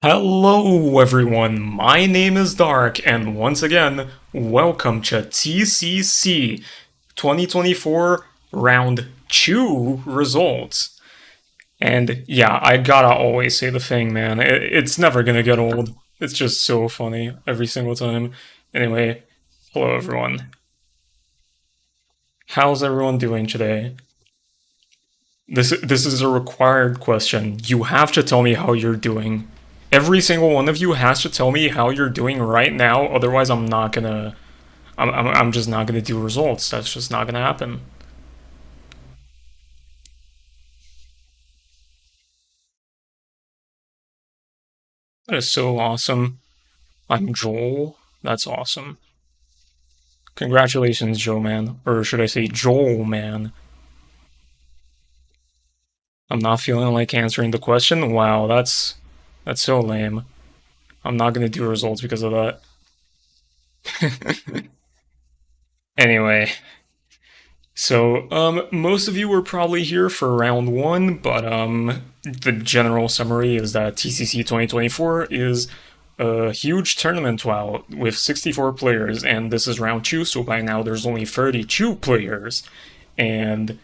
Hello everyone, my name is Dark, and once again, welcome to TCC 2024 Round 2 results. And yeah, I gotta always say the thing, man, it's never gonna get old. It's just so funny every single time. Anyway, hello everyone. How's everyone doing today? This is a required question. You have to tell me how you're doing. Every single one of you has to tell me how you're doing right now. Otherwise, I'm not gonna. I'm just not gonna do results. That's just not gonna happen. That is so awesome. I'm Joel. That's awesome. Congratulations, Joe man, or should I say Joel man? I'm not feeling like answering the question. Wow, that's so lame. I'm not gonna do results because of that. Anyway, so, most of you were probably here for round one, but, the general summary is that TCC 2024 is a huge tournament WoW with 64 players, and this is round two, so by now there's only 32 players, and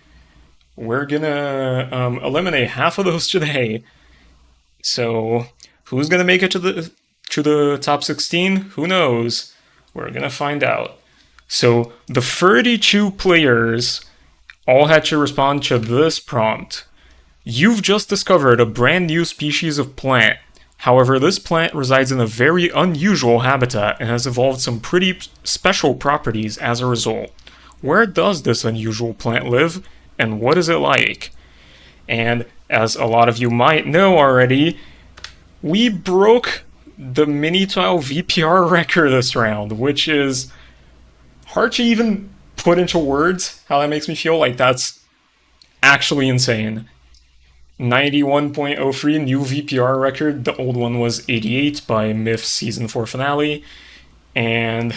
we're gonna, eliminate half of those today. So, who's gonna make it to the top 16? Who knows? We're gonna find out. So the 32 players all had to respond to this prompt. You've just discovered a brand new species of plant. However, this plant resides in a very unusual habitat and has evolved some pretty special properties as a result. Where does this unusual plant live, and what is it like? And as a lot of you might know already, we broke the mini TWOW VPR record this round, which is hard to even put into words how that makes me feel. Like, that's actually insane. 91.03 new VPR record. The old one was 88 by Myth's Season 4 finale. And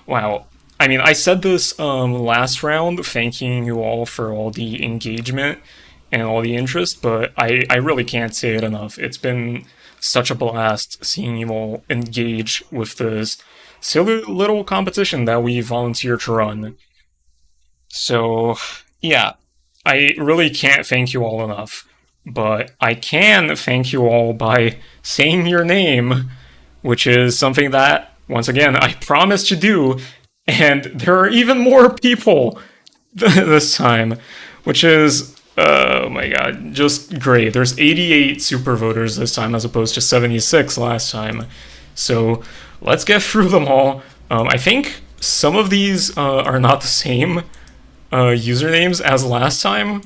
wow. I mean, I said this last round, thanking you all for all the engagement and all the interest, but I really can't say it enough. It's been such a blast seeing you all engage with this silly little competition that we volunteer to run. So, yeah, I really can't thank you all enough. But I can thank you all by saying your name, which is something that, once again, I promised to do. And there are even more people this time, which is, oh my god, just great. There's 88 super voters this time as opposed to 76 last time. So let's get through them all. I think some of these are not the same usernames as last time,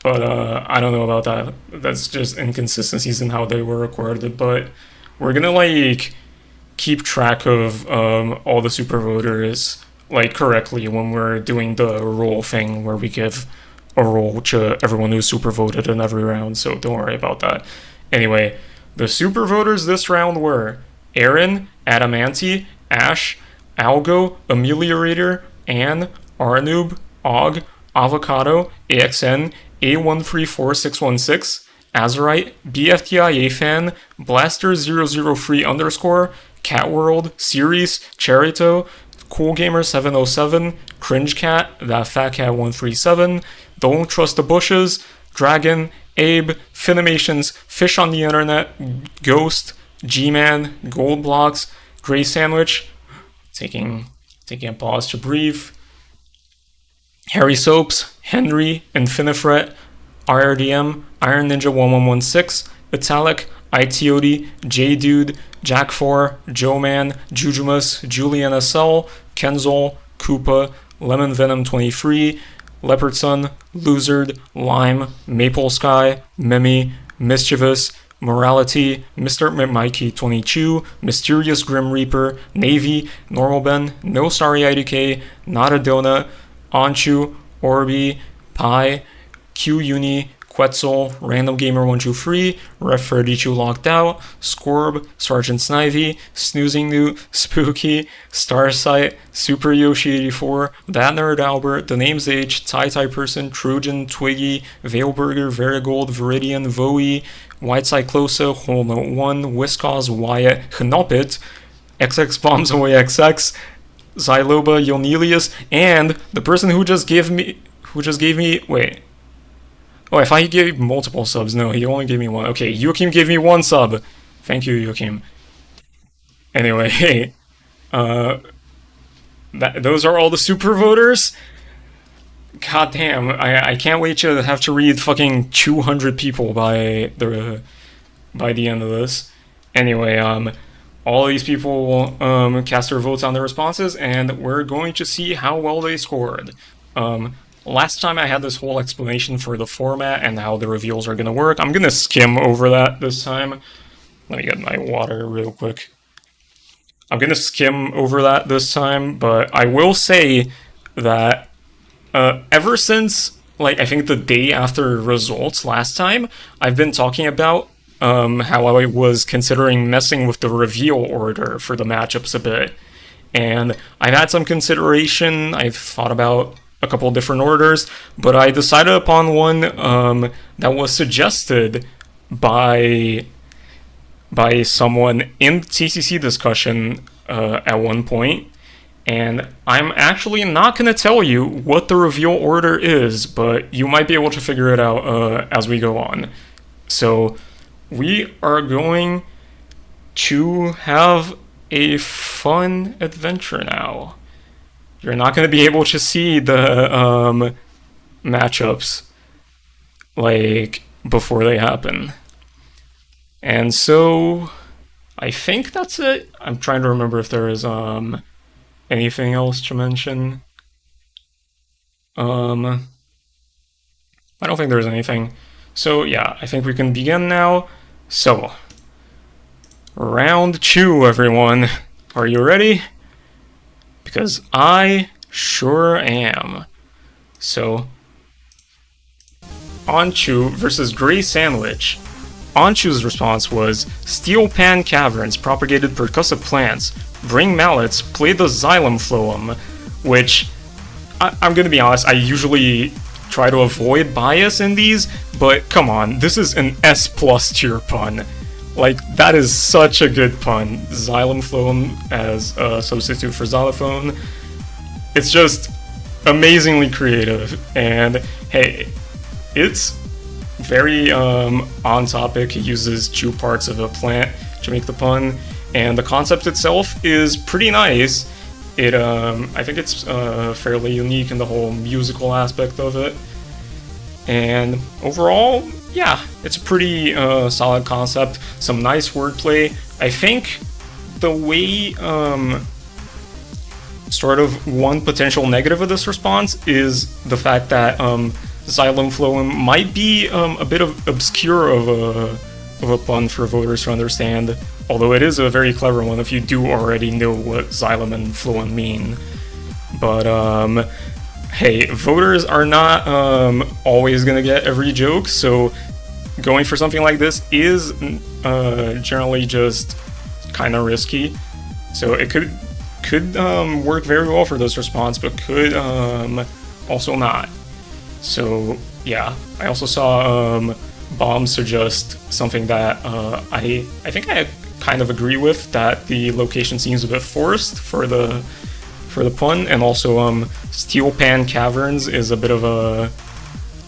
but I don't know about that. That's just inconsistencies in how they were recorded. But we're gonna like keep track of all the super voters like correctly when we're doing the roll thing where we give a roll to everyone who's super voted in every round. So don't worry about that. Anyway, the super voters this round were Aaron, Adamanti, Ash, Algo, Ameliorator, Anne, Arnoob, Og, Avocado, AXN, A134616, Azurite, BFTIA fan, Blaster003 underscore, Catworld, Series, Charito, CoolGamer707, CringeCat, ThatFatCat137, Don't Trust the Bushes, Dragon, Abe, Finimations, FishOnTheInternet, Ghost, G-Man, Goldblocks, Graysandwich, taking a pause to breathe, Harry Soaps, Henry, Infinifret, IRDM, Iron Ninja 1116, Italic, iTeoti, J-Dude, Jack4, Joe-Man, Jujumus, Julian SL, Kenzol, Koopa, Lemon Venom 23, Leopardsun, Luzard, Lime, Maple Sky, Mimi, Mischievous, Morality, Mr. Mikey 22, Mysterious Grim Reaper, Navy, Normal Ben, No Sorry IDK, Not a Donut, Onchú, Orbi, Pi, Q Uni, Quetzal, Random Gamer 123, Ref Ferdichu Locked Out, Scorb, Sergeant Snivy, snoozingnewt, Spooky, Starsight, Super Yoshi 84, That Nerd Albert, The Name's H, Tai Person, Trojan, Twiggy, Veilburger, Verigold, Viridian, voii, White Cyclosa, Whole Note 1, Whiskos, Wyatt, Knoppet, XX Bombs Away XX, Xyloba, Yonelius, and the person who just gave me, wait. Oh, I thought he gave multiple subs. No, he only gave me one. Okay, Joachim gave me one sub. Thank you, Joachim. Anyway, hey, those are all the super voters. God damn, I can't wait to have to read fucking 200 people by the end of this. Anyway, all of these people cast their votes on their responses, and we're going to see how well they scored. Last time I had this whole explanation for the format and how the reveals are going to work. I'm going to skim over that this time. Let me get my water real quick. I'm going to skim over that this time, but I will say that ever since, like, I think the day after results last time, I've been talking about how I was considering messing with the reveal order for the matchups a bit. And I've had some consideration. I've thought about a couple different orders, but I decided upon one that was suggested by someone in the TCC discussion at one point, and I'm actually not going to tell you what the reveal order is, but you might be able to figure it out as we go on. So we are going to have a fun adventure now. You're not going to be able to see the matchups like before they happen. And so I think that's it. I'm trying to remember if there is anything else to mention. I don't think there's anything. So yeah, I think we can begin now. So, round 2, everyone. Are you ready? Because I sure am. So, Onchú versus graysandwich. Onchú's response was, Steel Pan Caverns, propagated percussive plants, bring mallets, play the xylem phloem, which, I'm gonna be honest, I usually try to avoid bias in these, but come on, this is an S+ tier pun. Like, that is such a good pun. Xylem phloem as a substitute for xylophone. It's just amazingly creative, and hey, it's very on topic. It uses 2 parts of a plant to make the pun, and the concept itself is pretty nice. It I think it's fairly unique in the whole musical aspect of it, and overall, yeah, it's a pretty solid concept. Some nice wordplay. I think the way sort of one potential negative of this response is the fact that xylem phloem might be a bit of obscure of a pun for voters to understand, although it is a very clever one if you do already know what xylem and phloem mean. But hey, voters are not always gonna get every joke, so going for something like this is generally just kind of risky. So it could work very well for this response, but could also not. So yeah, I also saw Bomb suggest something that I think I kind of agree with, that the location seems a bit forced for the pun, and also Steel Pan Caverns is a bit of a,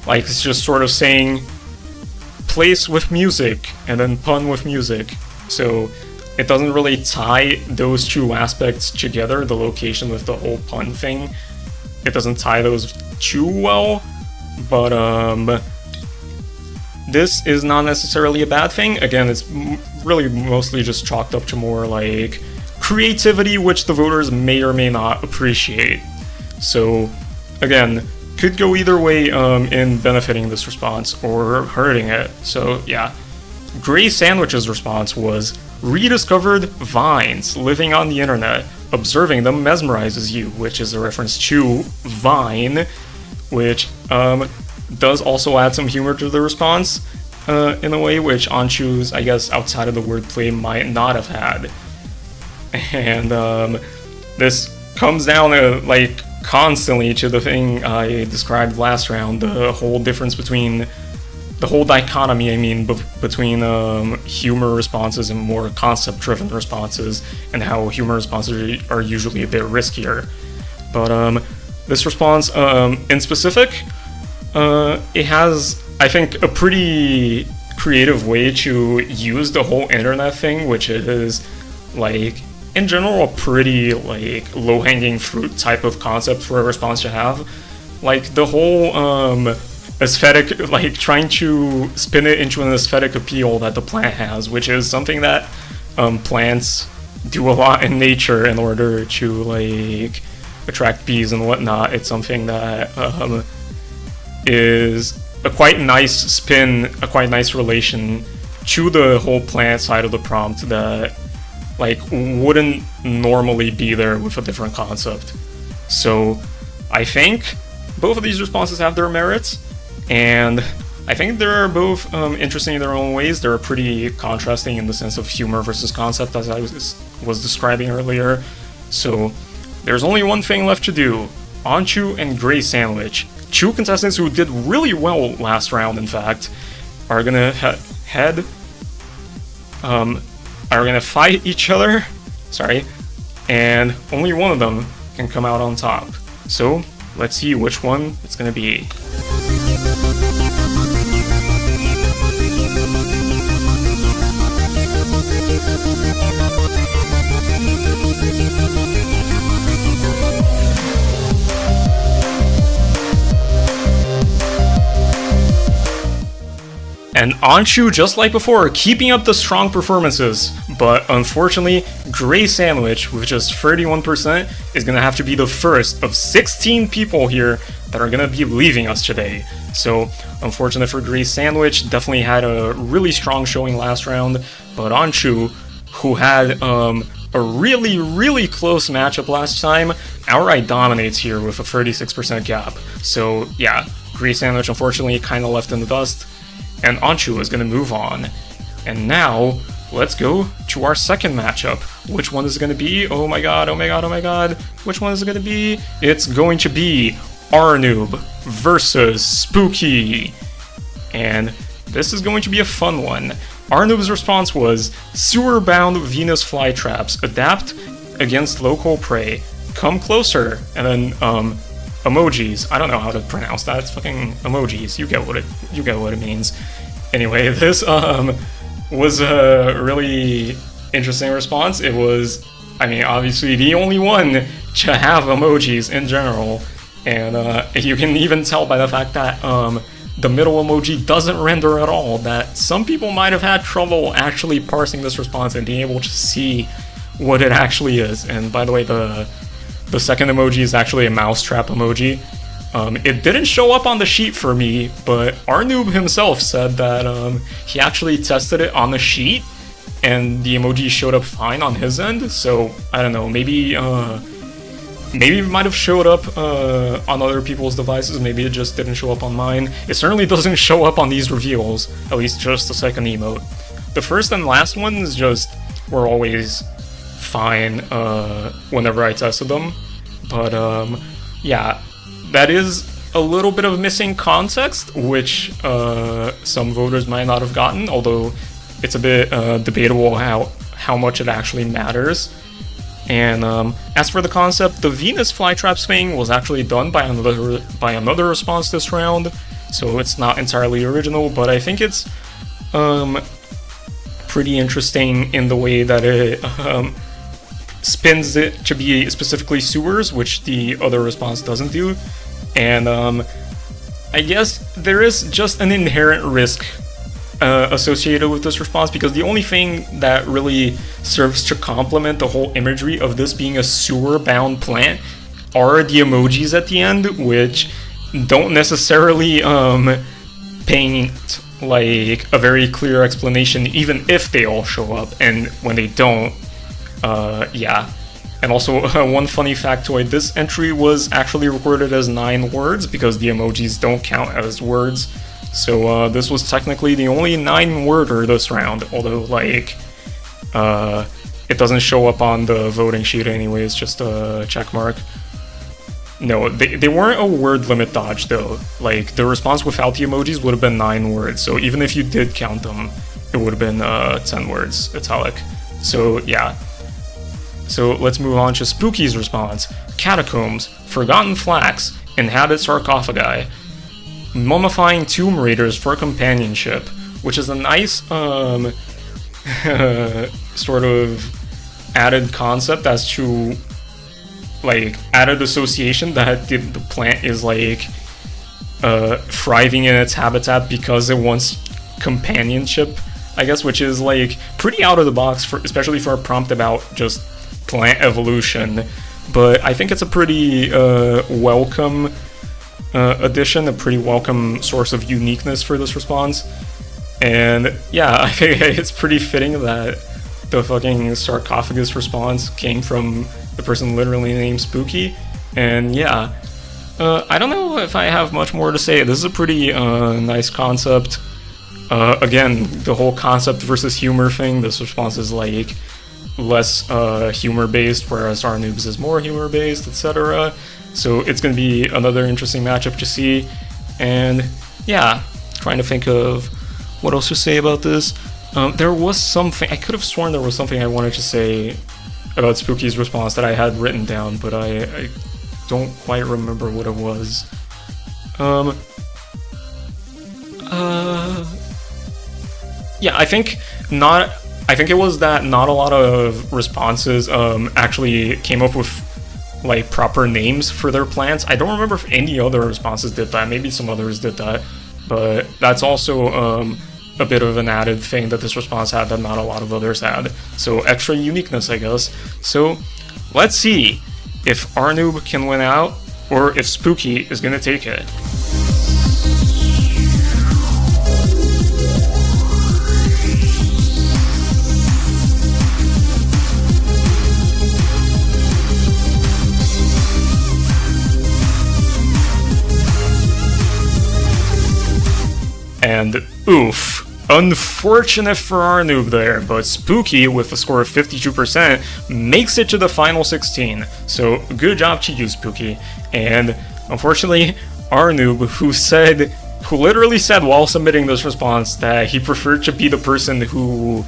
like, it's just sort of saying place with music and then pun with music. So it doesn't really tie those 2 aspects together, the location with the whole pun thing. It doesn't tie those too well, but this is not necessarily a bad thing. Again, it's really mostly just chalked up to more like creativity, which the voters may or may not appreciate. So again, could go either way in benefiting this response or hurting it. So yeah, graysandwich's response was, rediscovered vines living on the internet. Observing them mesmerizes you, which is a reference to Vine, which does also add some humor to the response in a way which Onchú's, I guess, outside of the wordplay might not have had. And this comes down to, like, constantly to the thing I described last round, the whole difference between, the whole dichotomy, I mean, between humor responses and more concept-driven responses, and how humor responses are usually a bit riskier. But this response, in specific, it has, I think, a pretty creative way to use the whole internet thing, which is, like, in general, a pretty, like, low-hanging fruit type of concept for a response to have. Like, the whole, aesthetic, like, trying to spin it into an aesthetic appeal that the plant has, which is something that, plants do a lot in nature in order to, like, attract bees and whatnot. It's something that, is a quite nice spin, a quite nice relation to the whole plant side of the prompt that, like, wouldn't normally be there with a different concept. So I think both of these responses have their merits, and I think they're both interesting in their own ways. They're pretty contrasting in the sense of humor versus concept, as I was describing earlier. So there's only one thing left to do. Onchú and graysandwich, two contestants who did really well last round, in fact, are gonna are gonna fight each other, and only one of them can come out on top. So let's see which one it's gonna be. And Onchú, just like before, keeping up the strong performances, but unfortunately, graysandwich, with just 31%, is gonna have to be the first of 16 people here that are gonna be leaving us today. So, unfortunate for graysandwich, definitely had a really strong showing last round, but Onchú, who had a really, really close matchup last time, outright dominates here with a 36% gap. So yeah, graysandwich unfortunately kind of left in the dust, and Onchú is going to move on. And now, let's go to our second matchup. Which one is it going to be? Oh my god, oh my god, oh my god. Which one is it going to be? It's going to be Arnoob versus Spooky. And this is going to be a fun one. Arnoob's response was, sewer-bound Venus flytraps, adapt against local prey, come closer, and then, emojis. I don't know how to pronounce that. It's fucking emojis. You get what it means. Anyway, this was a really interesting response. It was, I mean, obviously the only one to have emojis in general, and you can even tell by the fact that the middle emoji doesn't render at all, that some people might have had trouble actually parsing this response and being able to see what it actually is. And by the way, the second emoji is actually a mousetrap emoji. It didn't show up on the sheet for me, but Arnoob himself said that he actually tested it on the sheet, and the emoji showed up fine on his end. So I don't know, maybe it might have showed up on other people's devices. Maybe it just didn't show up on mine. It certainly doesn't show up on these reveals, at least just the second emote. The first and last ones were always fine whenever I tested them, but yeah, that is a little bit of missing context, which some voters might not have gotten, although it's a bit debatable how much it actually matters. And as for the concept, the Venus flytraps thing was actually done by another response this round, so it's not entirely original, but I think it's pretty interesting in the way that it spins it to be specifically sewers, which the other response doesn't do. And I guess there is just an inherent risk associated with this response, because the only thing that really serves to complement the whole imagery of this being a sewer-bound plant are the emojis at the end, which don't necessarily paint like a very clear explanation, even if they all show up. And when they don't, yeah, And also, one funny factoid, this entry was actually recorded as 9 words because the emojis don't count as words. So this was technically the only 9-worder this round, although, like, it doesn't show up on the voting sheet anyway, it's just a check mark. No, they weren't a word limit dodge, though. Like, the response without the emojis would have been 9 words, so even if you did count them, it would have been 10 words, italic. So, yeah. So let's move on to Spooky's response. Catacombs, Forgotten Flax, Inhabit Sarcophagi, Mummifying Tomb Raiders for companionship, which is a nice, sort of added concept as to, like, added association that the plant is, like, thriving in its habitat because it wants companionship, I guess, which is, like, pretty out of the box, especially for a prompt about just plant evolution, but I think it's a pretty welcome addition, a pretty welcome source of uniqueness for this response. And yeah, I think it's pretty fitting that the fucking sarcophagus response came from the person literally named Spooky. And yeah, I don't know if I have much more to say. This is a pretty nice concept. Again, the whole concept versus humor thing, this response is like less humor-based, whereas Arnoob's is more humor-based, etc. So it's going to be another interesting matchup to see. And yeah, trying to think of what else to say about this. There was something, I could have sworn there was something I wanted to say about Spooky's response that I had written down, but I don't quite remember what it was. Yeah, I think it was that not a lot of responses actually came up with, like, proper names for their plants. I don't remember if any other responses did that. Maybe some others did that, but that's also a bit of an added thing that this response had that not a lot of others had. So extra uniqueness, I guess. So let's see if Arnoob can win out or if Spooky is gonna take it. And oof, unfortunate for Arnoob there, but Spooky, with a score of 52%, makes it to the final 16. So good job to you, Spooky. And unfortunately, Arnoob, who literally said while submitting this response that he preferred to be the person who,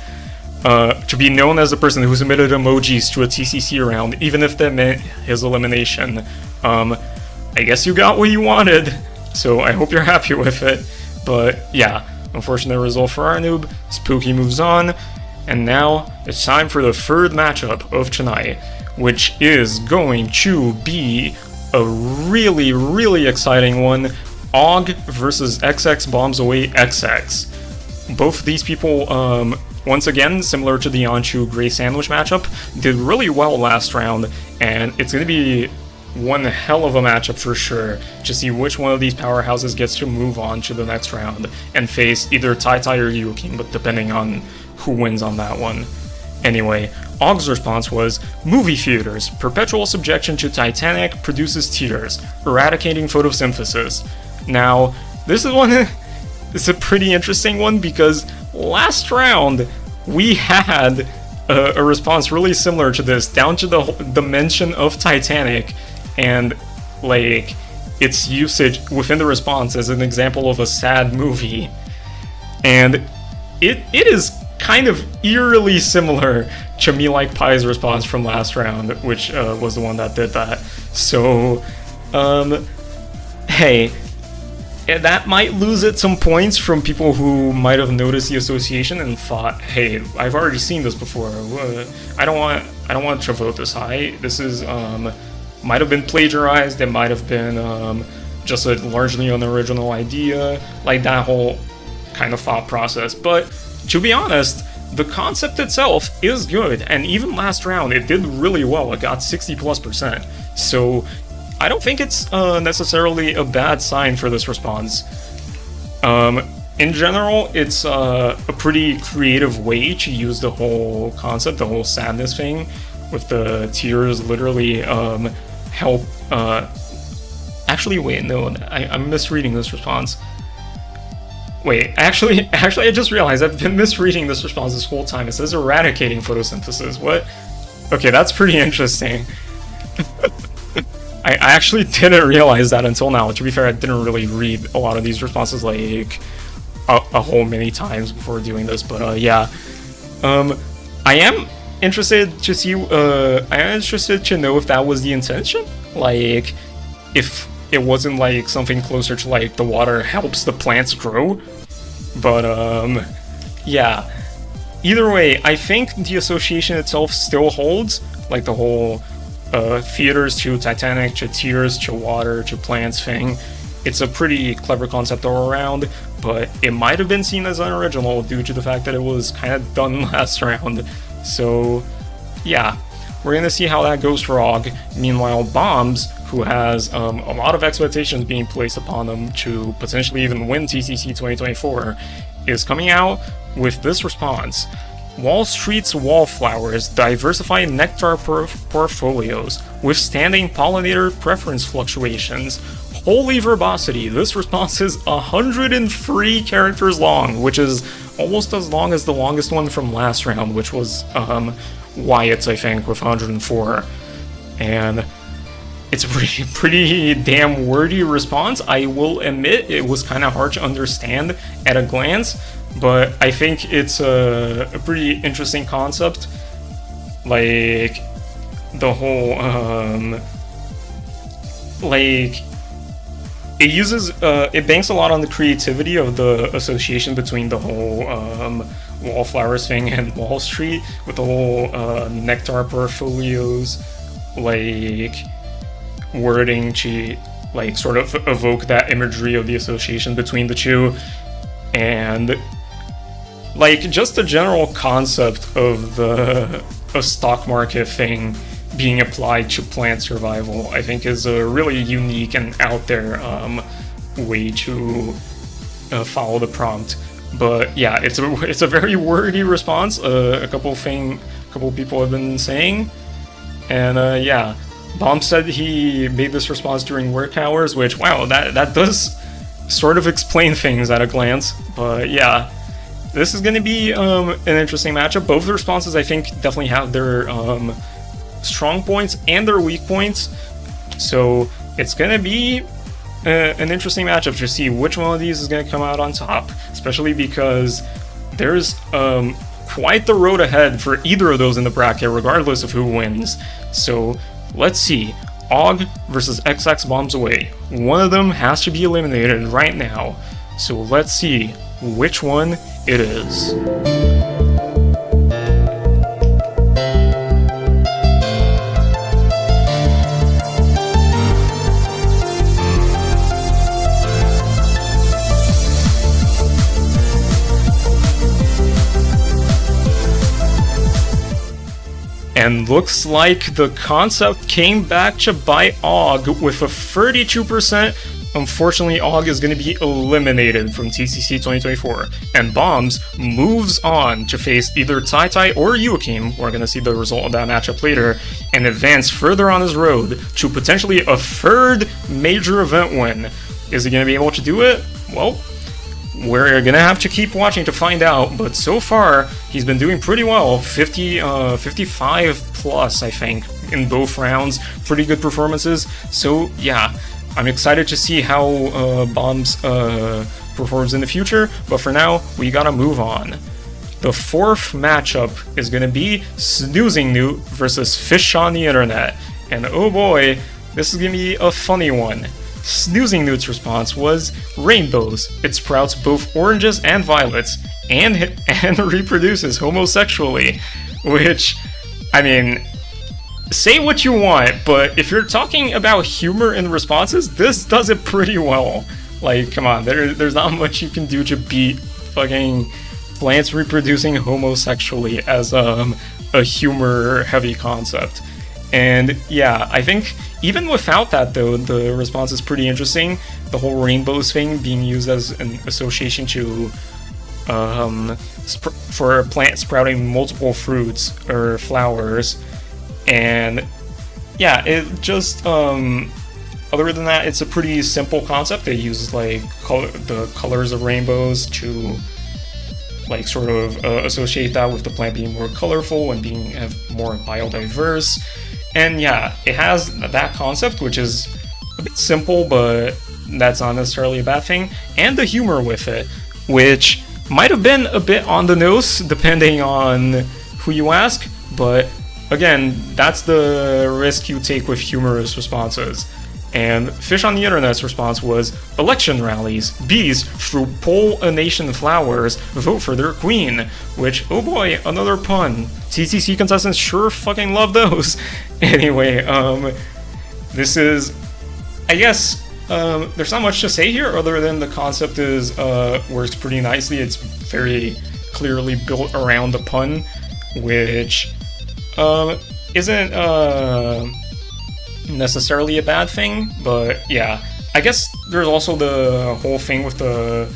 to be known as the person who submitted emojis to a TCC round, even if that meant his elimination. I guess you got what you wanted, so I hope you're happy with it. But yeah, unfortunate result for Arnoob. Spooky moves on, and now it's time for the third matchup of tonight, which is going to be a really, really exciting one. Og versus XX Bombs Away XX. Both of these people, once again, similar to the Onchú Gray Sandwich matchup, did really well last round, and it's going to be one hell of a matchup for sure to see which one of these powerhouses gets to move on to the next round and face either Tai Tai or Yuking, but depending on who wins on that one. Anyway, Og's response was, movie theaters, perpetual subjection to Titanic produces tears, eradicating photosynthesis. Now, this is one, it's a pretty interesting one because last round we had a response really similar to this, down to the mention of Titanic and, like, its usage within the response as an example of a sad movie. And it is kind of eerily similar to Me Like Pie's response from last round, which was the one that did that. So, hey, that might lose it some points from people who might have noticed the association and thought, hey, I've already seen this before. I don't want to vote this high. This is might have been plagiarized. It might have been just a largely unoriginal idea, like that whole kind of thought process. But to be honest, the concept itself is good, and even last round it did really well. It got 60+%. So I don't think it's necessarily a bad sign for this response. In general, it's a pretty creative way to use the whole concept, the whole sadness thing. with the tears literally help. Actually, wait, no, I'm misreading this response. Wait, actually, I just realized I've been misreading this response this whole time. It says eradicating photosynthesis. What? Okay, that's pretty interesting. I actually didn't realize that until now. To be fair, I didn't really read a lot of these responses like a whole many times before doing this, but yeah. I am interested to see, I am interested to know if that was the intention. Like, if it wasn't like something closer to like the water helps the plants grow. But yeah. Either way, I think the association itself still holds, like the whole theaters to Titanic, to tears, to water, to plants thing. It's a pretty clever concept all around, but it might have been seen as unoriginal due to the fact that it was kind of done last round. So yeah, we're gonna see how that goes for Og. Meanwhile, Bombs, who has a lot of expectations being placed upon him to potentially even win TCC 2024, is coming out with this response. Wall Street's wallflowers diversify nectar portfolios, withstanding pollinator preference fluctuations. Holy verbosity, this response is 103 characters long, which is almost as long as the longest one from last round, which was Wyatt's, I think, with 104. And it's a pretty damn wordy response. I will admit it was kind of hard to understand at a glance, but I think it's a pretty interesting concept. Like, the whole, like, it uses, it banks a lot on the creativity of the association between the whole wallflowers thing and Wall Street, with the whole nectar portfolios, like, wording to, like, sort of evoke that imagery of the association between the two. And, like, just the general concept of a stock market thing being applied to plant survival, I think, is a really unique and out there way to follow the prompt. But yeah, it's a very wordy response. A couple people have been saying, and yeah, Bomb said he made this response during work hours, which, wow, that does sort of explain things at a glance. But yeah, this is going to be an interesting matchup. Both the responses, I think, definitely have their strong points and their weak points, so it's gonna be an interesting matchup to see which one of these is gonna come out on top, especially because there's quite the road ahead for either of those in the bracket, regardless of who wins. So let's see. Og versus XX Bombs Away. One of them has to be eliminated right now, so let's see which one it is. And looks like the concept came back to bite Og with a 32%. Unfortunately, Og is going to be eliminated from TCC 2024, and Bombs moves on to face either Tai or Joachim, we're going to see the result of that matchup later, and advance further on his road to potentially a third major event win. Is he going to be able to do it? Well, we're gonna have to keep watching to find out, but so far he's been doing pretty well. 55 plus, I think, in both rounds. Pretty good performances. So yeah, I'm excited to see how Bombs performs in the future, but for now we gotta move on. The fourth matchup is gonna be snoozingnewt versus FishOnTheInternet, and oh boy, this is gonna be a funny one. snoozingnewt's response was rainbows. It sprouts both oranges and violets, and reproduces homosexually. Which, I mean, say what you want, but if you're talking about humor in responses, this does it pretty well. Like, come on, there's not much you can do to beat fucking plants reproducing homosexually as a humor-heavy concept. And yeah, I think even without that, though, the response is pretty interesting. The whole rainbows thing being used as an association to for a plant sprouting multiple fruits or flowers And yeah, it just other than that, it's a pretty simple concept. It uses like the colors of rainbows to like sort of associate that with the plant being more colorful and being more biodiverse. And yeah, it has that concept, which is a bit simple, but that's not necessarily a bad thing. And the humor with it, which might have been a bit on the nose, depending on who you ask. But again, that's the risk you take with humorous responses. And Fish on the Internet's response was, election rallies, bees through pollination flowers, vote for their queen. Which, oh boy, another pun. TCC contestants sure fucking love those. Anyway, this is, I guess, there's not much to say here other than the concept is works pretty nicely. It's very clearly built around the pun, which isn't necessarily a bad thing, but yeah, I guess there's also the whole thing with the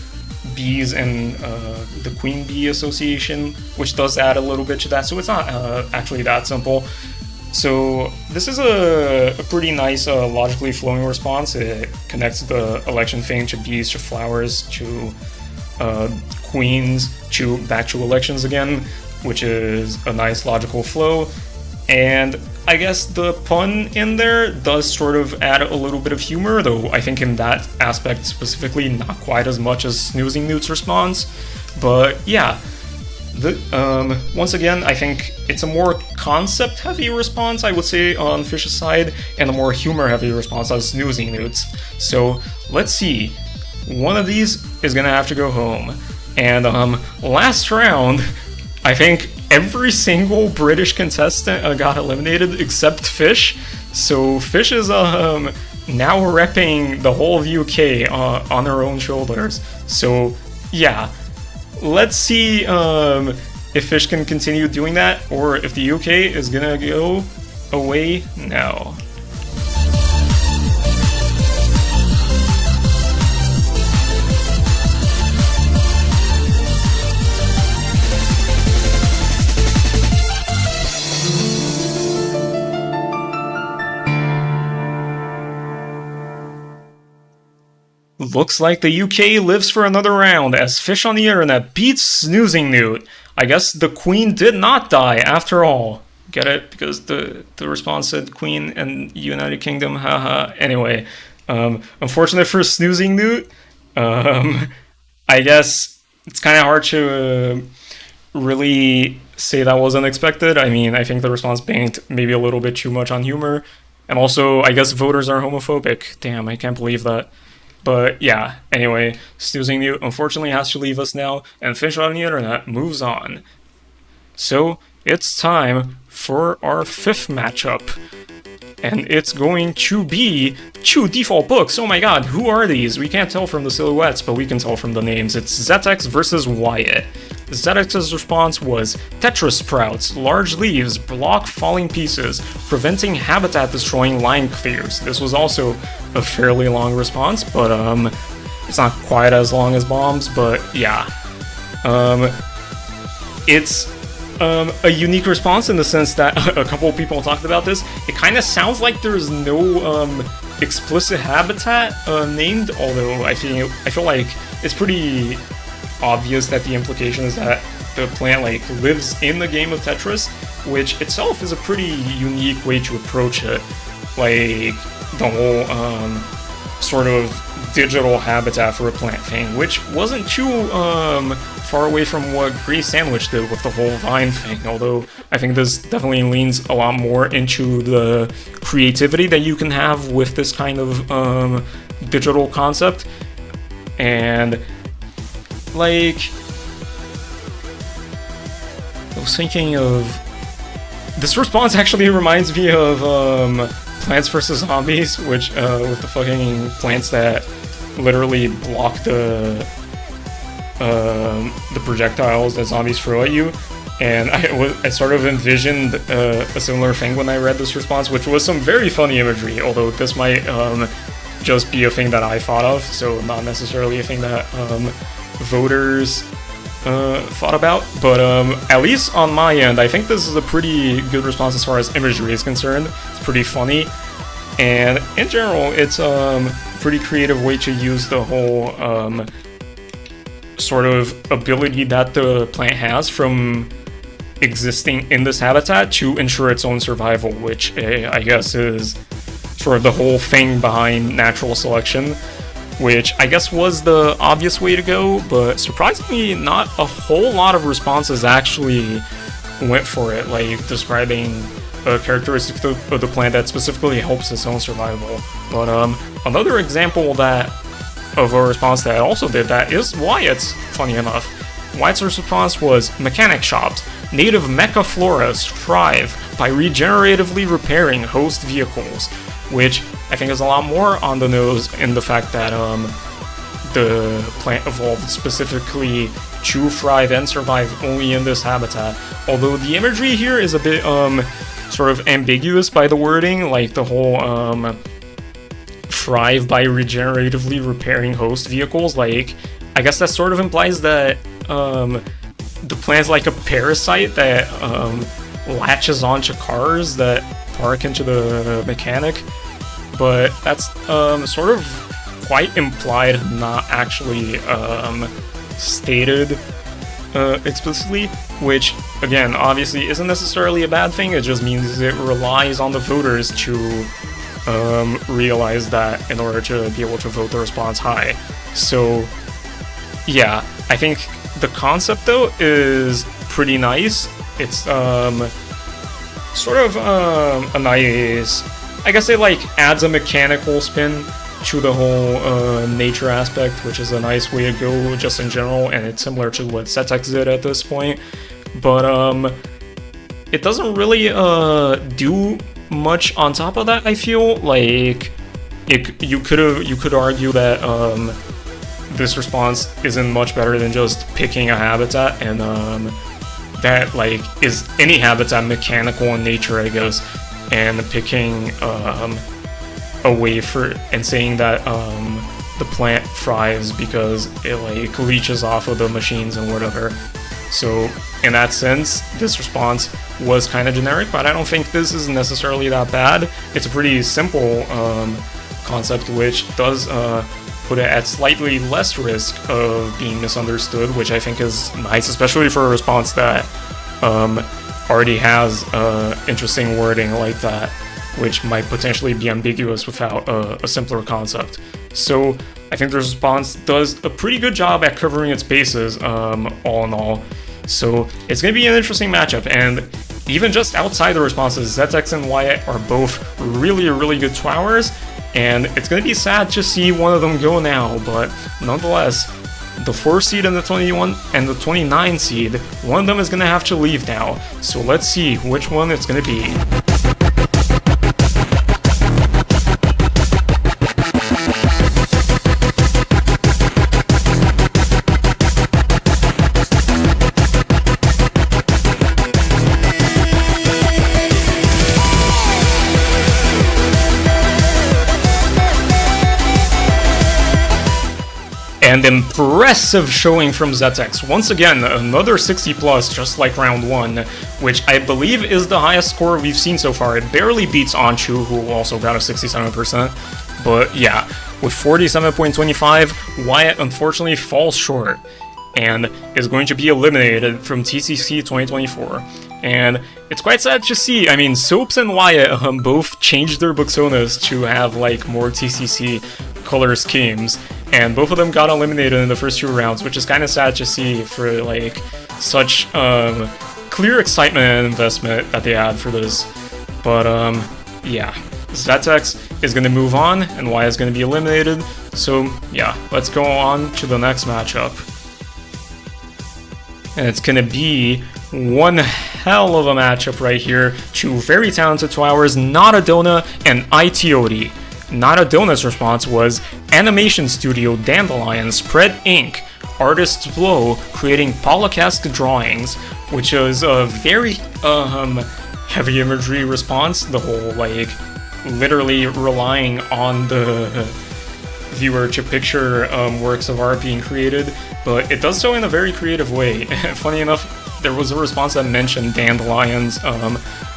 bees and the queen bee association, which does add a little bit to that, so it's not actually that simple. So this is a pretty nice logically flowing response. It connects the election thing to bees, to flowers, to queens, to back to elections again, which is a nice logical flow. And I guess the pun in there does sort of add a little bit of humor, though I think in that aspect specifically not quite as much as snoozingnewt's response. But yeah, once again, I think it's a more concept-heavy response, I would say, on Fish's side, and a more humor-heavy response on snoozingnewt's. So let's see. One of these is gonna have to go home. And last round, I think every single British contestant got eliminated except Fish. So Fish is now repping the whole of UK on her own shoulders. So yeah, let's see if Fish can continue doing that, or if the UK is gonna go away now. Looks like the UK lives for another round as Fish on the Internet beats snoozingnewt. I guess the queen did not die after all. Get it? Because the response said queen and United Kingdom, haha. Anyway, unfortunate for snoozingnewt. I guess it's kind of hard to really say that was unexpected. I mean, I think the response banked maybe a little bit too much on humor. And also, I guess voters are homophobic. Damn, I can't believe that. But yeah, anyway, snoozingnewt unfortunately has to leave us now, and Fish on the Internet moves on. So, it's time for our fifth matchup. And it's going to be 2 default books. Oh my god, who are these? We can't tell from the silhouettes, but we can tell from the names. It's Zettex versus Wyatt. Zettex's response was, Tetris sprouts, large leaves, block falling pieces, preventing habitat-destroying line clears. This was also a fairly long response, but it's not quite as long as bombs, but yeah. It's a unique response in the sense that a couple of people talked about this. It kind of sounds like there's no explicit habitat named, although I feel like it's pretty obvious that the implication is that the plant like lives in the game of Tetris, which itself is a pretty unique way to approach it. Like the whole sort of digital habitat for a plant thing, which wasn't too far away from what graysandwich did with the whole vine thing, although I think this definitely leans a lot more into the creativity that you can have with this kind of digital concept. And like, I was thinking of, this response actually reminds me of Plants vs. Zombies, which with the fucking plants that literally block the projectiles that zombies throw at you. And I sort of envisioned a similar thing when I read this response, which was some very funny imagery, although this might just be a thing that I thought of, so not necessarily a thing that voters thought about, but at least on my end, I think this is a pretty good response as far as imagery is concerned. It's pretty funny, and in general, it's a pretty creative way to use the whole sort of ability that the plant has from existing in this habitat to ensure its own survival, which I guess is sort of the whole thing behind natural selection, which I guess was the obvious way to go, but surprisingly not a whole lot of responses actually went for it, like describing a characteristic of the plant that specifically helps its own survival. But another example of a response that also did that is Wyatt's, funny enough. Wyatt's response was, mechanic shops. Native mecha floras thrive by regeneratively repairing host vehicles, which I think is a lot more on the nose in the fact that the plant evolved specifically to thrive and survive only in this habitat. Although the imagery here is a bit sort of ambiguous by the wording, like the whole thrive by regeneratively repairing host vehicles. Like, I guess that sort of implies that the plant's like a parasite that latches onto cars that park into the mechanic, but that's sort of quite implied, not actually stated explicitly, which again obviously isn't necessarily a bad thing. It just means it relies on the voters to realize that in order to be able to vote the response high. So yeah, I think the concept though is pretty nice. It's sort of a nice, I guess it like adds a mechanical spin to the whole nature aspect, which is a nice way to go just in general, and it's similar to what Zettex did at this point. But it doesn't really do much on top of that. I feel like you could argue that this response isn't much better than just picking a habitat, and that like is any habitat mechanical in nature, I guess, and picking a way for and saying that the plant thrives because it like leeches off of the machines and whatever. So in that sense, this response was kind of generic, but I don't think this is necessarily that bad. It's a pretty simple concept, which does put it at slightly less risk of being misunderstood, which I think is nice, especially for a response that already has interesting wording like that, which might potentially be ambiguous without a simpler concept. So I think the response does a pretty good job at covering its bases, all in all. So it's going to be an interesting matchup, and even just outside the responses, Zettex and Wyatt are both really good TWOWers, and it's going to be sad to see one of them go now, but nonetheless, the 4 seed and the 21 and the 29 seed, one of them is going to have to leave now. So let's see which one it's going to be. And impressive showing from Zettex. Once again, another 60 plus, just like round 1, which I believe is the highest score we've seen so far. It barely beats Onchú, who also got a 67%. But yeah, with 47.25, Wyatt unfortunately falls short and is going to be eliminated from TCC 2024. And it's quite sad to see. I mean, Soaps and Wyatt both changed their Buzztones to have like more TCC color schemes, and both of them got eliminated in the first 2 rounds, which is kind of sad to see for like such clear excitement and investment that they had for this. But yeah, Zettex is going to move on, and Wyatt is going to be eliminated. So yeah, let's go on to the next matchup. And it's going to be one hell of a matchup right here. 2 very talented TWOWers, Notadona and iTeoti. Notadona's response was, Animation Studio Dandelion Spread Ink, Artist's Blow, creating polycast drawings, which is a very heavy imagery response. The whole like literally relying on the viewer to picture works of art being created, but it does so in a very creative way. Funny enough, there was a response that mentioned dandelions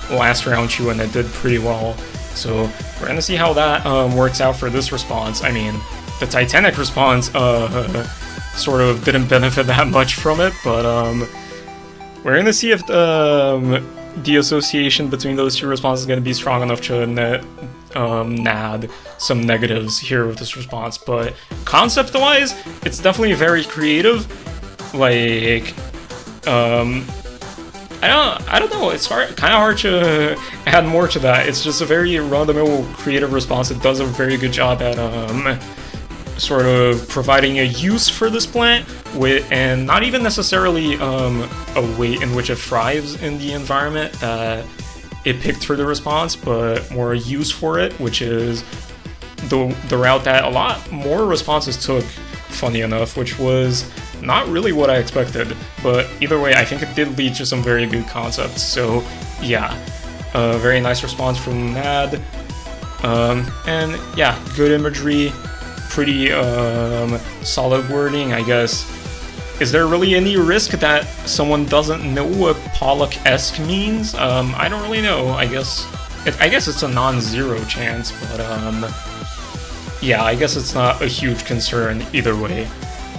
last round too, and it did pretty well. So we're gonna see how that works out for this response. I mean, the Titanic response sort of didn't benefit that much from it, but we're gonna see if the association between those two responses is gonna be strong enough to nad some negatives here with this response. But concept-wise, it's definitely very creative. Like, I don't know. It's kind of hard to add more to that. It's just a very run-of-the-mill creative response. It does a very good job at sort of providing a use for this plant, and not even necessarily a way in which it thrives in the environment that it picked for the response, but more a use for it, which is the route that a lot more responses took, funny enough, which was not really what I expected. But either way, I think it did lead to some very good concepts. So yeah, a very nice response from Nad. And yeah, good imagery, pretty solid wording, I guess. Is there really any risk that someone doesn't know what Pollock-esque means? I don't really know. I guess it's a non-zero chance, but yeah, I guess it's not a huge concern either way.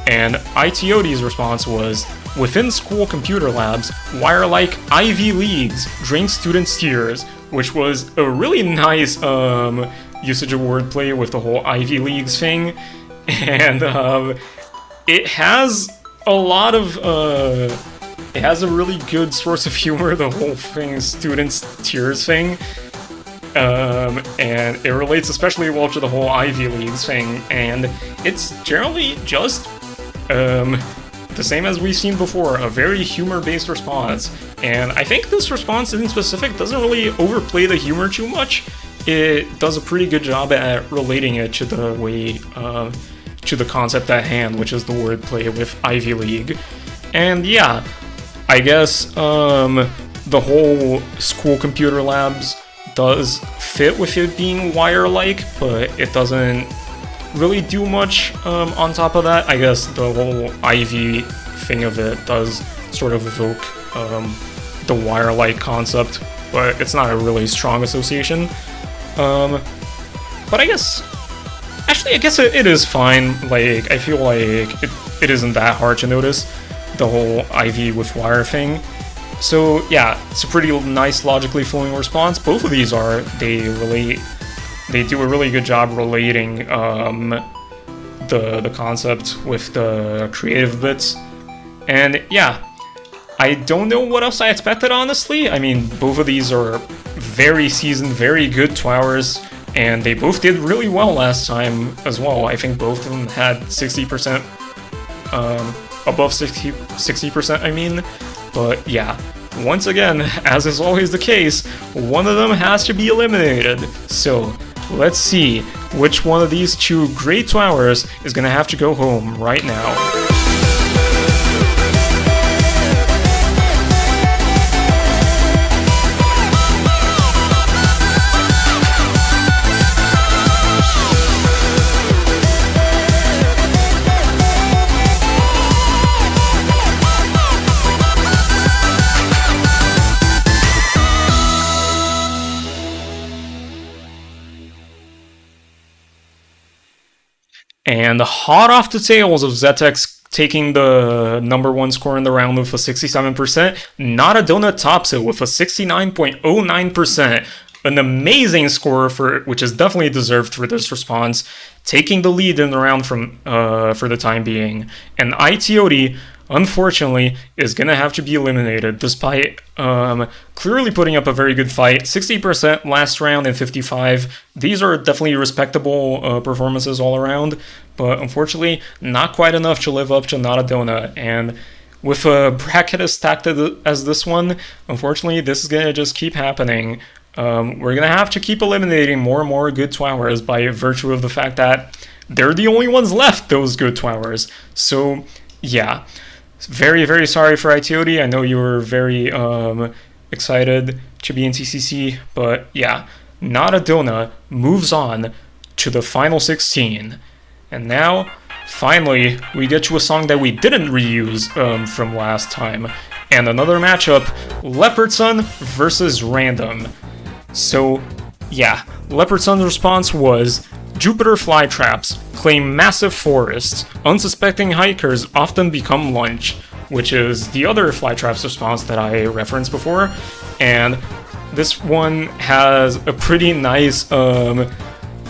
And iTeoti's response was, within school computer labs, wire-like Ivy Leagues drain students' tears, which was a really nice usage of wordplay with the whole Ivy Leagues thing. And it has a lot of it has a really good source of humor, the whole thing, students' tears thing. And it relates especially well to the whole Ivy Leagues thing, and it's generally just the same as we've seen before, a very humor-based response. And I think this response in specific doesn't really overplay the humor too much. It does a pretty good job at relating it to the way, to the concept at hand, which is the wordplay with Ivy League. And yeah, I guess the whole school computer labs does fit with it being wire-like, but it doesn't really do much on top of that. I guess the whole Ivy thing of it does sort of evoke the wire-like concept, but it's not a really strong association. But I guess, actually, I guess it is fine. Like, I feel like it isn't that hard to notice, the whole Ivy with wire thing. So yeah, it's a pretty nice, logically flowing response. Both of these are. They do a really good job relating the concept with the creative bits. And yeah, I don't know what else I expected, honestly. I mean, both of these are very seasoned, very good TWOWers, and they both did really well last time as well. I think both of them had 60%, above 60%, I mean. But yeah, once again, as is always the case, one of them has to be eliminated. So let's see which one of these two great TWOWers is gonna have to go home right now. And hot off the tails of Zettex taking the #1 score in the round with a 67%, Not a Donut tops it with a 69.09%. An amazing score which is definitely deserved for this response, taking the lead in the round for the time being. And iTeoti, unfortunately, is gonna have to be eliminated, despite clearly putting up a very good fight. 60% last round and 55. These are definitely respectable performances all around, but unfortunately not quite enough to live up to Not a Donut. And with a bracket as stacked as this one, unfortunately this is gonna just keep happening. We're gonna have to keep eliminating more and more good TWOWers by virtue of the fact that they're the only ones left, those good TWOWers. So yeah, very, very sorry for iTeoti. I know you were very excited to be in TCC, but yeah, Not a Donut moves on to the final 16. And now, finally, we get to a song that we didn't reuse from last time. And another matchup, Leopardsun versus Random. So, yeah, Leopardsun's response was, Jupiter flytraps claim massive forests. Unsuspecting hikers often become lunch, which is the other flytraps response that I referenced before. And this one has a pretty nice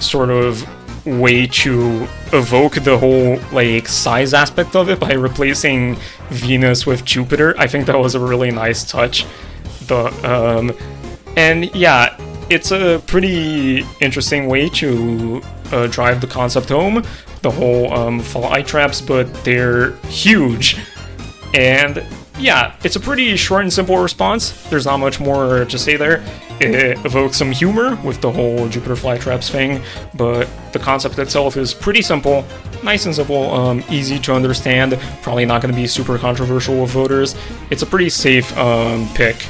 sort of way to evoke the whole like size aspect of it by replacing Venus with Jupiter. I think that was a really nice touch. And yeah, it's a pretty interesting way to drive the concept home. The whole fly traps, but they're huge. And yeah, it's a pretty short and simple response. There's not much more to say there. It evokes some humor with the whole Jupiter flytraps thing, but the concept itself is pretty simple, nice and simple, easy to understand, probably not going to be super controversial with voters. It's a pretty safe pick.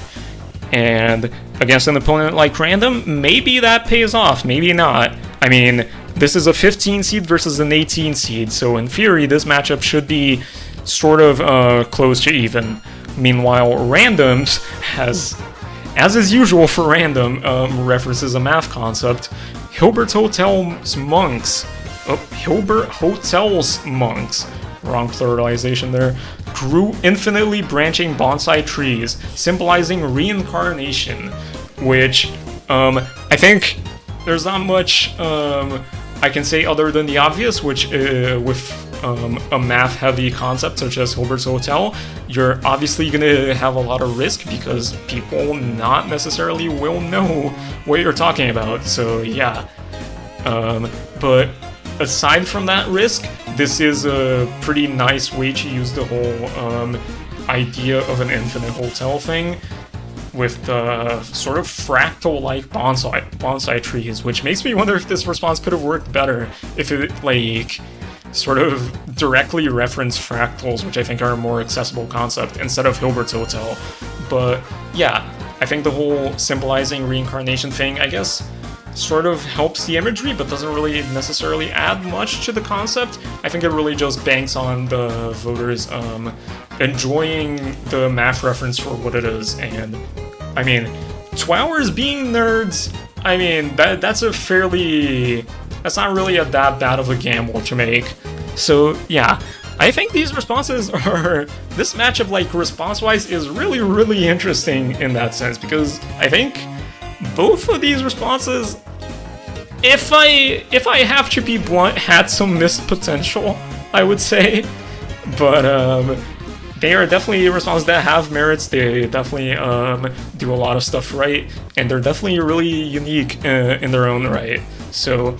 And against an opponent like Random, maybe that pays off, maybe not. I mean, this is a 15 seed versus an 18 seed, so in theory, this matchup should be sort of close to even. Meanwhile, Random's has, as is usual for Random, references a math concept. Hilbert's Hotel's monks. Oh, Hilbert Hotel's monks. Wrong pluralization there. Grew infinitely branching bonsai trees, symbolizing reincarnation. Which, I think there's not much I can say other than the obvious, which with a math-heavy concept such as Hilbert's Hotel, you're obviously going to have a lot of risk because people not necessarily will know what you're talking about, so yeah. But aside from that risk, this is a pretty nice way to use the whole idea of an infinite hotel thing with the sort of fractal-like bonsai trees, which makes me wonder if this response could have worked better if it, like, sort of directly referenced fractals, which I think are a more accessible concept, instead of Hilbert's Hotel. But yeah, I think the whole symbolizing reincarnation thing, I guess, sort of helps the imagery, but doesn't really necessarily add much to the concept. I think it really just banks on the voters enjoying the math reference for what it is. And I mean, TWOWers being nerds, I mean, that's a fairly... that's not really that bad of a gamble to make. So yeah, I think these responses are... this matchup, like, response-wise, is really, really interesting in that sense, because I think both of these responses, if I have to be blunt, had some missed potential, I would say. But they are definitely responses that have merits. They definitely do a lot of stuff right, and they're definitely really unique in their own right. So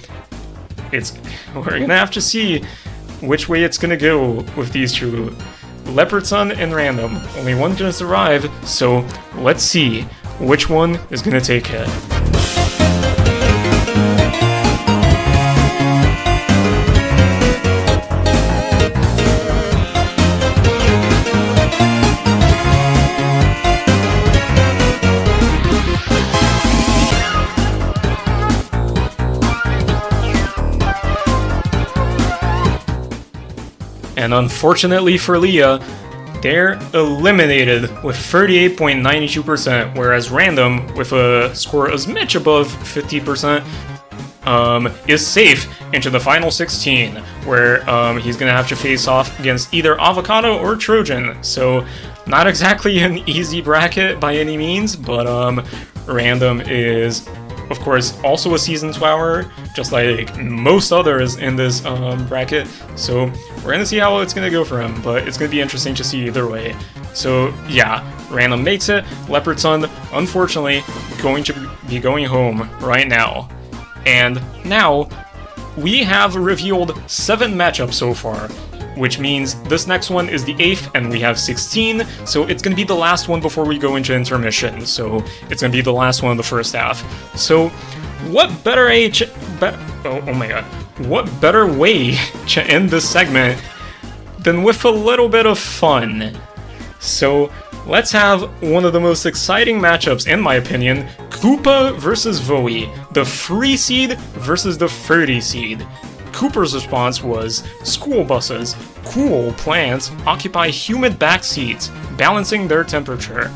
we're gonna have to see which way it's gonna go with these two, Leopardsun and Random. Only one can survive, so let's see which one is gonna take it. And unfortunately for Leah, they're eliminated with 38.92%, whereas Random, with a score as much above 50%, is safe into the final 16, where he's gonna have to face off against either Avocado or Trojan. So, not exactly an easy bracket by any means, but Random is, of course, also a seasoned TWOWer, just like most others in this bracket. So we're gonna see how it's gonna go for him, but it's gonna be interesting to see either way. So yeah, Random makes it. Leopardsun, unfortunately, going to be going home right now. And now we have revealed 7 matchups so far, which means this next one is the 8th, and we have 16, so it's gonna be the last one before we go into intermission, so it's gonna be the last one of the first half. So, what better what better way to end this segment than with a little bit of fun? So, let's have one of the most exciting matchups, in my opinion, Koopa versus voii, the free seed versus the 30 seed. Cooper's response was, school buses, cool plants, occupy humid back seats, balancing their temperature.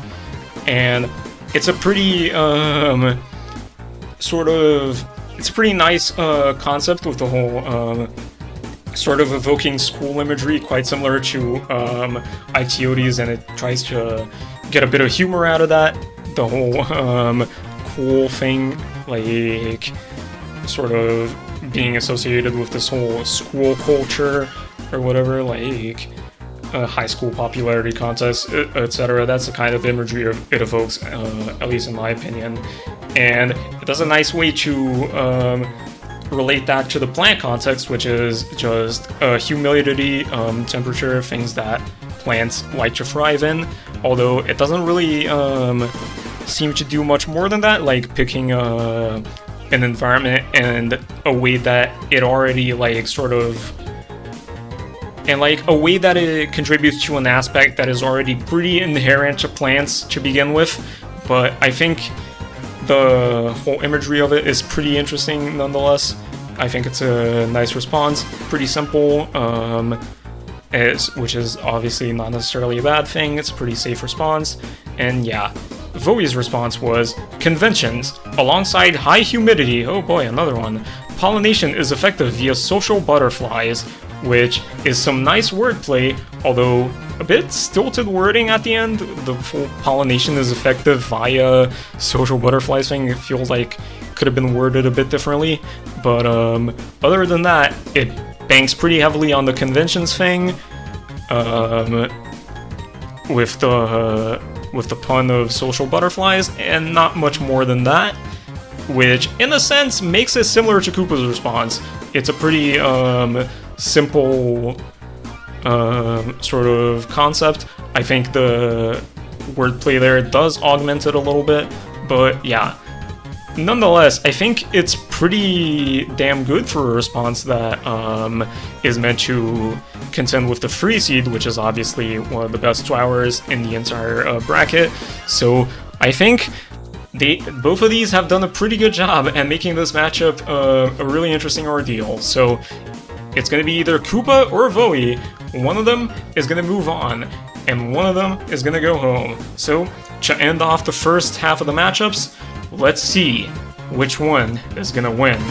And it's a pretty, it's a pretty nice concept with the whole, sort of evoking school imagery, quite similar to iTeoti's, and it tries to get a bit of humor out of that. The whole cool thing, like, sort of being associated with this whole school culture or whatever, like high school popularity contests, etc. That's the kind of imagery it evokes, at least in my opinion. And it does a nice way to relate that to the plant context, which is just humidity, temperature, things that plants like to thrive in. Although it doesn't really seem to do much more than that, like picking an environment and a way that it already and like a way that it contributes to an aspect that is already pretty inherent to plants to begin with. But I think the whole imagery of it is pretty interesting nonetheless. I think it's a nice response, pretty simple, which is obviously not necessarily a bad thing. It's a pretty safe response. And yeah, Voi's response was, conventions, alongside high humidity, oh boy, another one, pollination is effective via social butterflies, which is some nice wordplay, although a bit stilted wording at the end. The full pollination is effective via social butterflies thing, it feels like could have been worded a bit differently, but other than that, it banks pretty heavily on the conventions thing, with the pun of social butterflies, and not much more than that, which in a sense makes it similar to Koopa's response. It's a pretty simple sort of concept. I think the wordplay there does augment it a little bit, but yeah. Nonetheless, I think it's pretty damn good for a response that is meant to contend with the free seed, which is obviously one of the best TWOWers in the entire bracket. So I think both of these have done a pretty good job at making this matchup a really interesting ordeal. So it's going to be either Koopa or voii. One of them is going to move on, and one of them is going to go home. So to end off the first half of the matchups, let's see which one is going to win.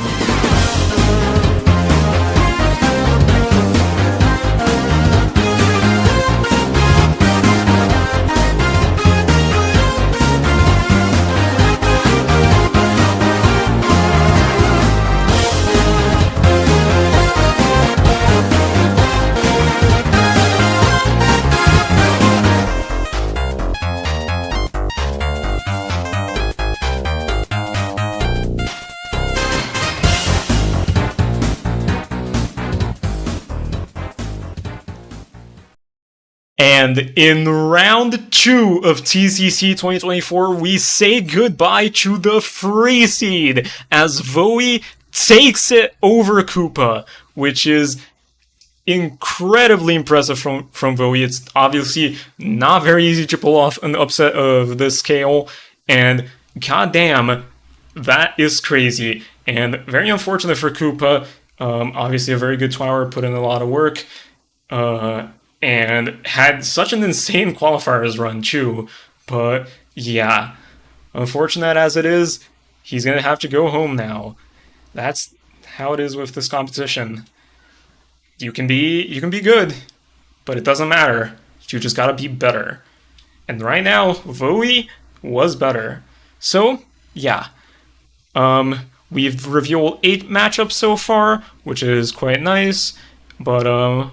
And in round 2 of TCC 2024, we say goodbye to the free seed as voii takes it over Koopa, which is incredibly impressive from voii. It's obviously not very easy to pull off an upset of this scale, and goddamn, that is crazy. And very unfortunate for Koopa. Obviously a very good TWOWer, put in a lot of work. And had such an insane qualifiers run too, but yeah, unfortunate as it is, he's gonna have to go home now. That's how it is with this competition. You can be good, but it doesn't matter. You just gotta be better. And right now, voii was better. So yeah, we've revealed 8 matchups so far, which is quite nice. But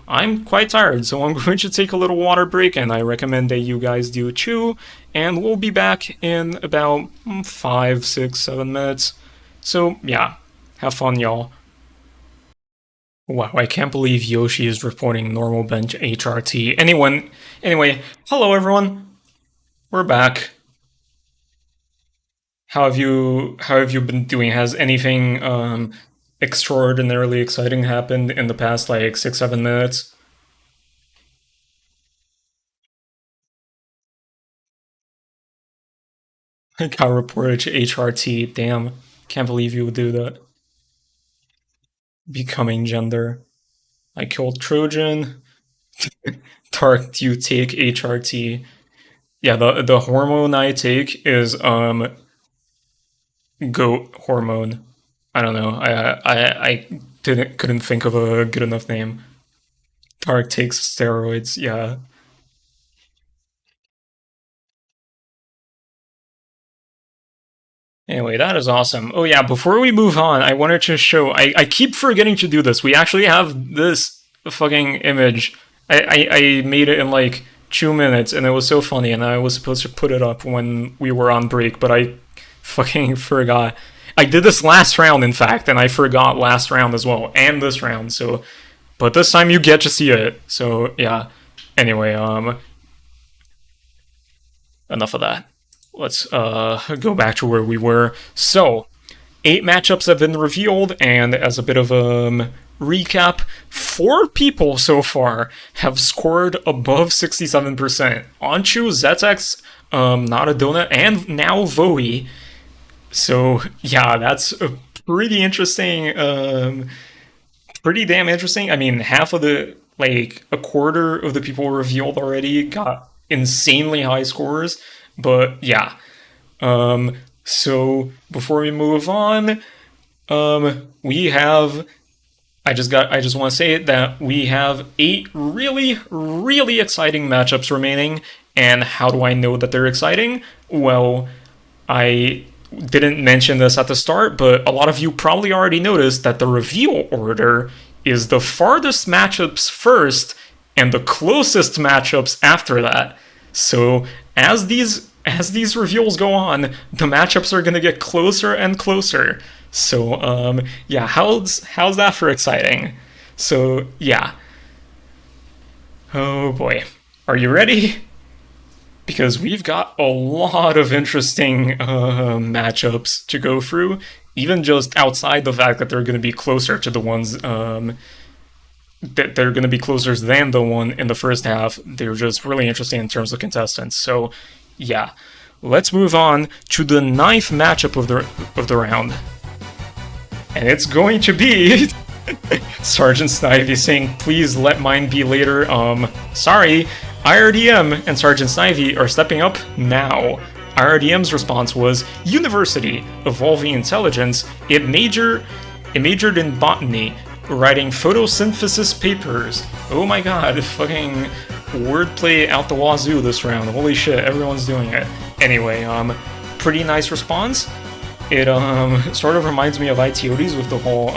I'm quite tired, so I'm going to take a little water break, and I recommend that you guys do too. And we'll be back in about 5, 6, 7 minutes. So yeah, have fun, y'all. Wow, I can't believe Yoshi is reporting normal bench HRT. Anyway, hello everyone. We're back. How have you been doing? Has anything extraordinarily exciting happened in the past like 6, 7 minutes? I got reported to HRT. Damn, can't believe you would do that. Becoming gender. I killed Trojan. Tark, you take HRT. Yeah, the hormone I take is goat hormone. I don't know. I didn't couldn't think of a good enough name. Tark takes steroids. Yeah. Anyway, that is awesome. Oh yeah, before we move on, I wanted to show. I keep forgetting to do this. We actually have this fucking image. I made it in like 2 minutes, and it was so funny. And I was supposed to put it up when we were on break, but I fucking forgot. I did this last round, in fact, and I forgot last round as well, and this round. So, but this time you get to see it. So yeah. Anyway, enough of that. Let's go back to where we were. So, 8 matchups have been revealed, and as a bit of a recap, 4 people so far have scored above 67%. Onchú, Zettex, Not a Donut, and now voii. So, yeah, that's a pretty interesting, pretty damn interesting. I mean, half of the, like, a quarter of the people revealed already got insanely high scores. But yeah. So before we move on, we have I just want to say that we have 8 really, really exciting matchups remaining. And how do I know that they're exciting? Well, I didn't mention this at the start, but a lot of you probably already noticed that the reveal order is the farthest matchups first and the closest matchups after that. So as these reveals go on, the matchups are gonna get closer and closer. So yeah, how's that for exciting? So yeah. Oh boy, are you ready? Because we've got a lot of interesting matchups to go through, even just outside the fact that they're going to be closer to the ones that they're going to be closer than the one in the first half. They're just really interesting in terms of contestants. So, yeah, let's move on to the 9th matchup of the round, and it's going to be Sergeant Snivy saying, "Please let mine be later." Sorry. IRDM and Sergeant Snivy are stepping up now. IRDM's response was University, Evolving Intelligence. It majored in botany, writing photosynthesis papers. Oh my god, fucking wordplay out the wazoo this round. Holy shit, everyone's doing it. Anyway, pretty nice response. It sort of reminds me of iTeoti's with the whole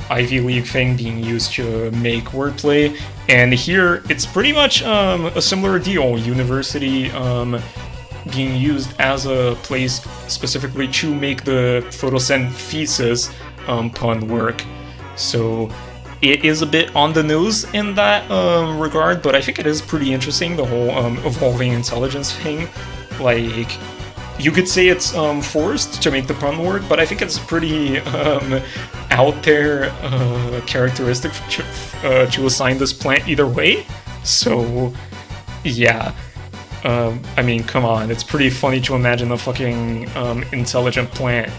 Ivy League thing being used to make wordplay, and here it's pretty much a similar deal. University being used as a place specifically to make the photosynthesis pun work. So it is a bit on the nose in that regard, but I think it is pretty interesting, the whole evolving intelligence thing. Like, you could say it's forced to make the pun work, but I think it's pretty out there characteristic to assign this plant either way. So, yeah. I mean, come on, it's pretty funny to imagine a fucking intelligent plant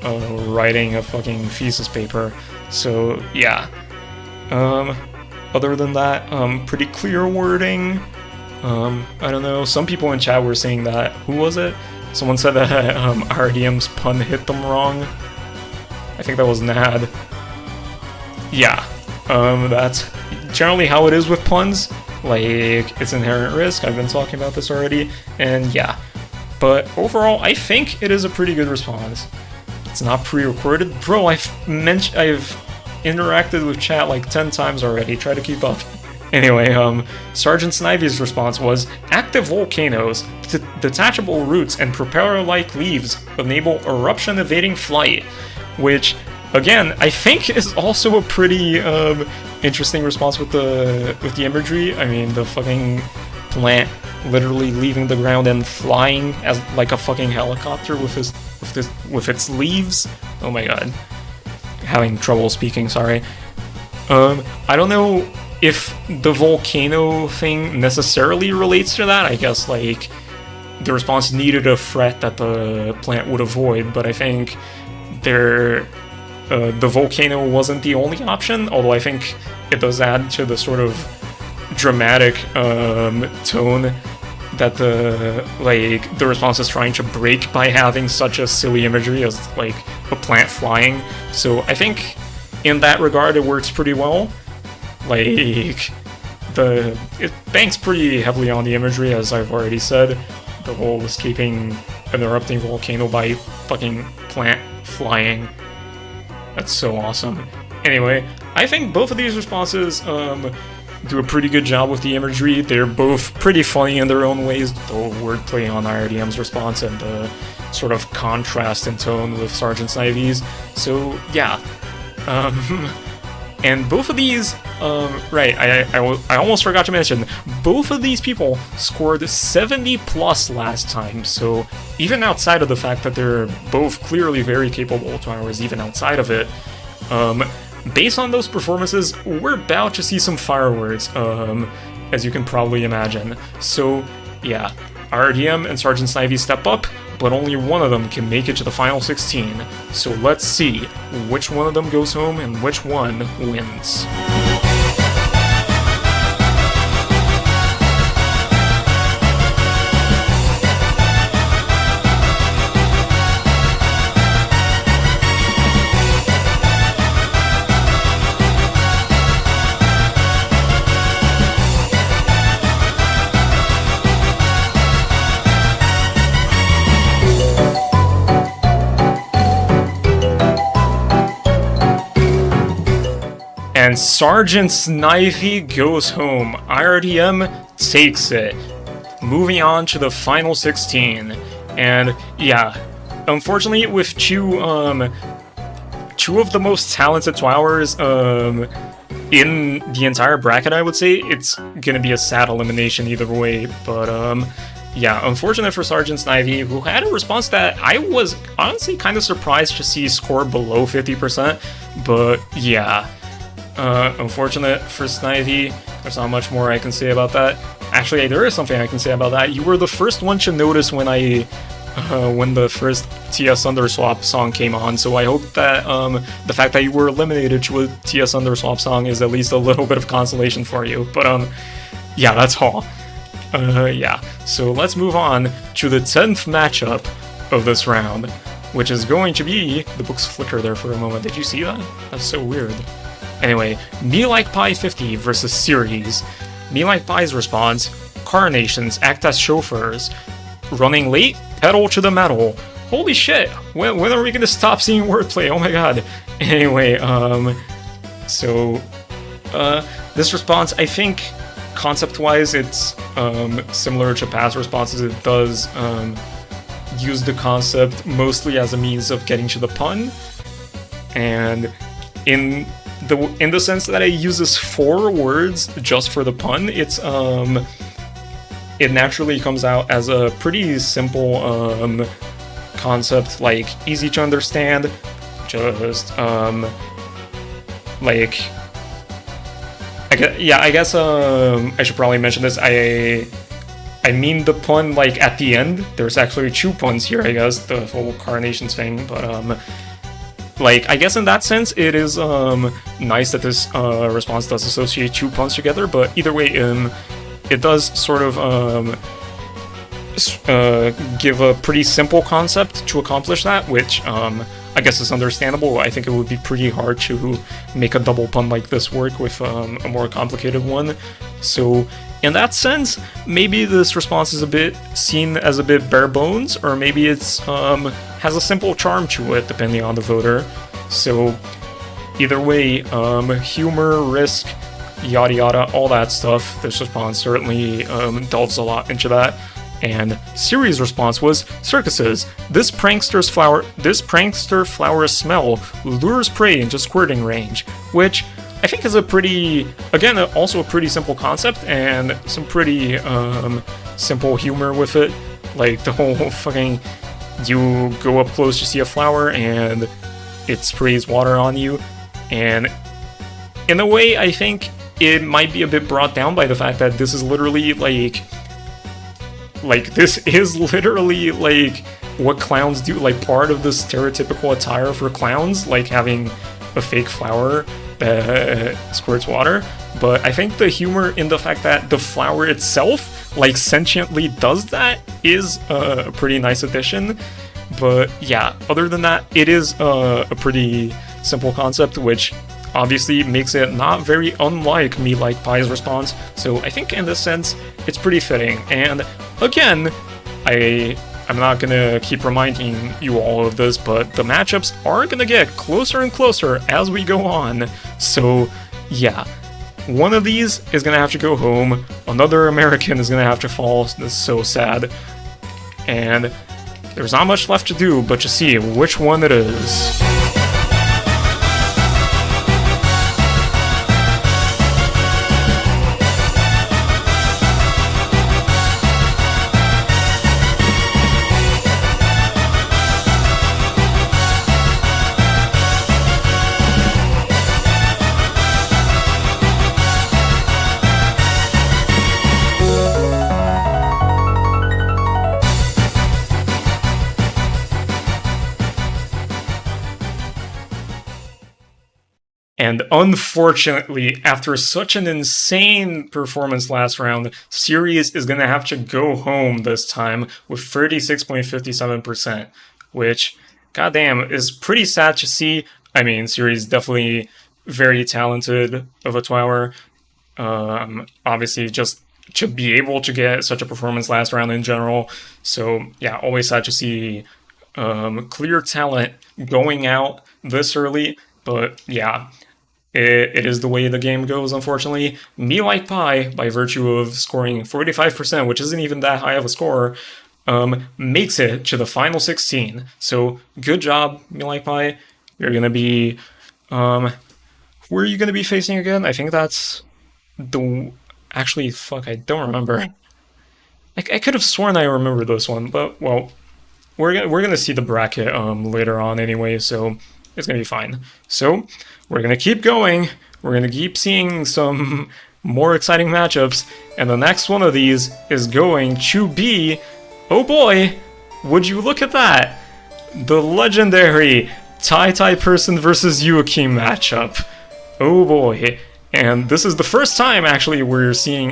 writing a fucking thesis paper. So, yeah. Other than that, pretty clear wording. I don't know, some people in chat were saying that, who was it? Someone said that RDM's pun hit them wrong. I think that was Nad. Yeah, that's generally how it is with puns. Like, it's inherent risk, I've been talking about this already, and yeah. But overall, I think it is a pretty good response. It's not pre-recorded. Bro, I've interacted with chat like 10 times already, try to keep up. Anyway, Sergeant Snivy's response was, active volcanoes, detachable roots, and propeller-like leaves enable eruption-evading flight, which, again, I think is also a pretty interesting response with the imagery. I mean, the fucking plant literally leaving the ground and flying as like a fucking helicopter with its leaves. Oh my god, having trouble speaking. Sorry. I don't know if the volcano thing necessarily relates to that. I guess, like, the response needed a threat that the plant would avoid, but I think they're the volcano wasn't the only option, although I think it does add to the sort of dramatic tone that the response is trying to break by having such a silly imagery as like a plant flying. So I think in that regard it works pretty well. Like it banks pretty heavily on the imagery, as I've already said. The whole escaping an erupting volcano by fucking plant flying. That's so awesome. Anyway, I think both of these responses do a pretty good job with the imagery. They're both pretty funny in their own ways, the wordplay on IRDM's response and the sort of contrast in tone with Sergeant Snivy's. So yeah, and both of these, right, I almost forgot to mention, both of these people scored 70 plus last time, so even outside of the fact that they're both clearly very capable TWOWers, even outside of it, based on those performances, we're about to see some fireworks, as you can probably imagine. So, yeah, RDM and Sergeant Snivy step up, but only one of them can make it to the final 16. So let's see which one of them goes home and which one wins. And Sergeant Snivy goes home. IRDM takes it. Moving on to the final 16. And yeah, unfortunately with two of the most talented TWOWers in the entire bracket, I would say, it's gonna be a sad elimination either way. But yeah, unfortunate for Sergeant Snivy, who had a response that I was honestly kind of surprised to see score below 50%. But yeah. Unfortunate for Snivy. There's not much more I can say about that. Actually, there is something I can say about that. You were the first one to notice when when the first TS Underswap song came on, so I hope that the fact that you were eliminated to a TS Underswap song is at least a little bit of consolation for you. But yeah, that's all. Yeah, so let's move on to the 10th matchup of this round, which is going to be... The books flicker there for a moment. Did you see that? That's so weird. Anyway, Me Like Pie 50 versus Series. Me Like Pie's response: Carnations act as chauffeurs. Running late, pedal to the metal. Holy shit! When are we gonna stop seeing wordplay? Oh my god. Anyway, so this response, I think, concept-wise, it's similar to past responses. It does use the concept mostly as a means of getting to the pun, and in the sense that it uses 4 words just for the pun, it's it naturally comes out as a pretty simple concept, like easy to understand, just like I guess I should probably mention this. I mean the pun like at the end. There's actually 2 puns here, I guess, the whole carnations thing, but like, I guess in that sense, it is nice that this response does associate 2 puns together, but either way, it does sort of give a pretty simple concept to accomplish that, which I guess is understandable. I think it would be pretty hard to make a double pun like this work with a more complicated one. So in that sense, maybe this response is a bit seen as a bit bare bones, or maybe it's has a simple charm to it, depending on the voter. So either way, humor, risk, yada yada, all that stuff, this response certainly delves a lot into that. And Siri's response was circuses. This prankster flower smell lures prey into squirting range, which I think is a pretty, again, also a pretty simple concept and some pretty simple humor with it. Like the whole fucking, you go up close to see a flower and it sprays water on you. And in a way, I think it might be a bit brought down by the fact that this is literally like this is literally like what clowns do, like part of the stereotypical attire for clowns, like having a fake flower that squirts water. But I think the humor in the fact that the flower itself, like, sentiently does that is a pretty nice addition. But yeah, other than that, it is a pretty simple concept, which obviously makes it not very unlike Me Like Pie's response. So I think in this sense, it's pretty fitting. And again, I'm not gonna keep reminding you all of this, but the matchups are gonna get closer and closer as we go on. So yeah, one of these is gonna have to go home, another American is gonna have to fall. This is so sad. And there's not much left to do but to see which one it is. And unfortunately, after such an insane performance last round, Series is going to have to go home this time with 36.57%, which, goddamn, is pretty sad to see. I mean, Series definitely very talented of a TWOWer. Obviously, just to be able to get such a performance last round in general. So, yeah, always sad to see clear talent going out this early. But, yeah. It is the way the game goes, unfortunately. Me Like Pie, by virtue of scoring 45%, which isn't even that high of a score, makes it to the final 16. So, good job, Me Like Pie. You're gonna be... who are you gonna be facing again? I think that's... Actually, fuck, I don't remember. I could have sworn I remember this one, but, well, we're gonna see the bracket later on anyway, so it's gonna be fine. So, we're going to keep going, we're going to keep seeing some more exciting matchups, and the next one of these is going to be, oh boy, would you look at that, the legendary Tai Person versus Joachim matchup. Oh boy, and this is the first time actually we're seeing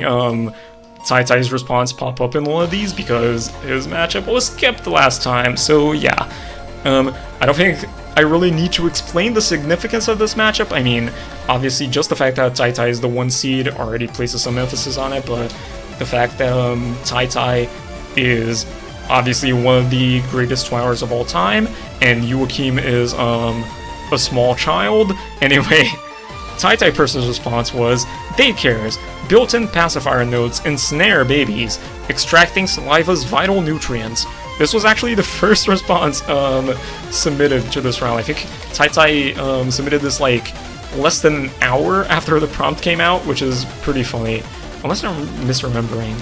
Tai's response pop up in one of these, because his matchup was skipped last time, so yeah. I don't think I really need to explain the significance of this matchup. I mean, obviously just the fact that Tai is the 1 seed already places some emphasis on it, but the fact that Tai is obviously one of the greatest TWOWers of all time, and Joachim is a small child. Anyway, Tai Person's response was, daycares, built-in pacifier nodes ensnare babies, extracting saliva's vital nutrients. This was actually the first response submitted to this round. I think Tai submitted this like less than an hour after the prompt came out, which is pretty funny. Unless I'm misremembering.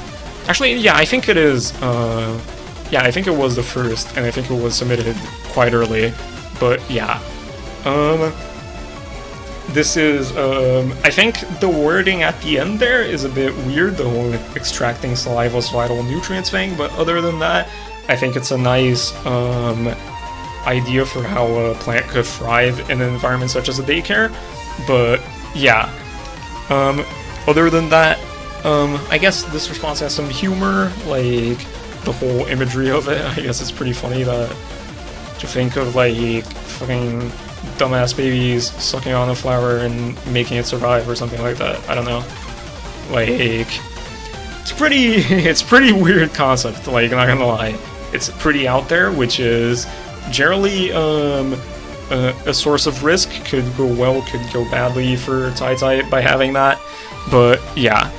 Actually, yeah, I think it is. Yeah, I think it was the first, and I think it was submitted quite early. But yeah. This is, I think the wording at the end there is a bit weird, the whole extracting saliva's vital nutrients thing, but other than that, I think it's a nice idea for how a plant could thrive in an environment such as a daycare. But yeah, other than that, I guess this response has some humor, like the whole imagery of it. I guess it's pretty funny that to think of like fucking dumbass babies sucking on a flower and making it survive or something like that. I don't know. Like, it's pretty weird concept, like, not gonna lie. It's pretty out there, which is generally a source of risk. Could go well, could go badly for Tai by having that. But yeah,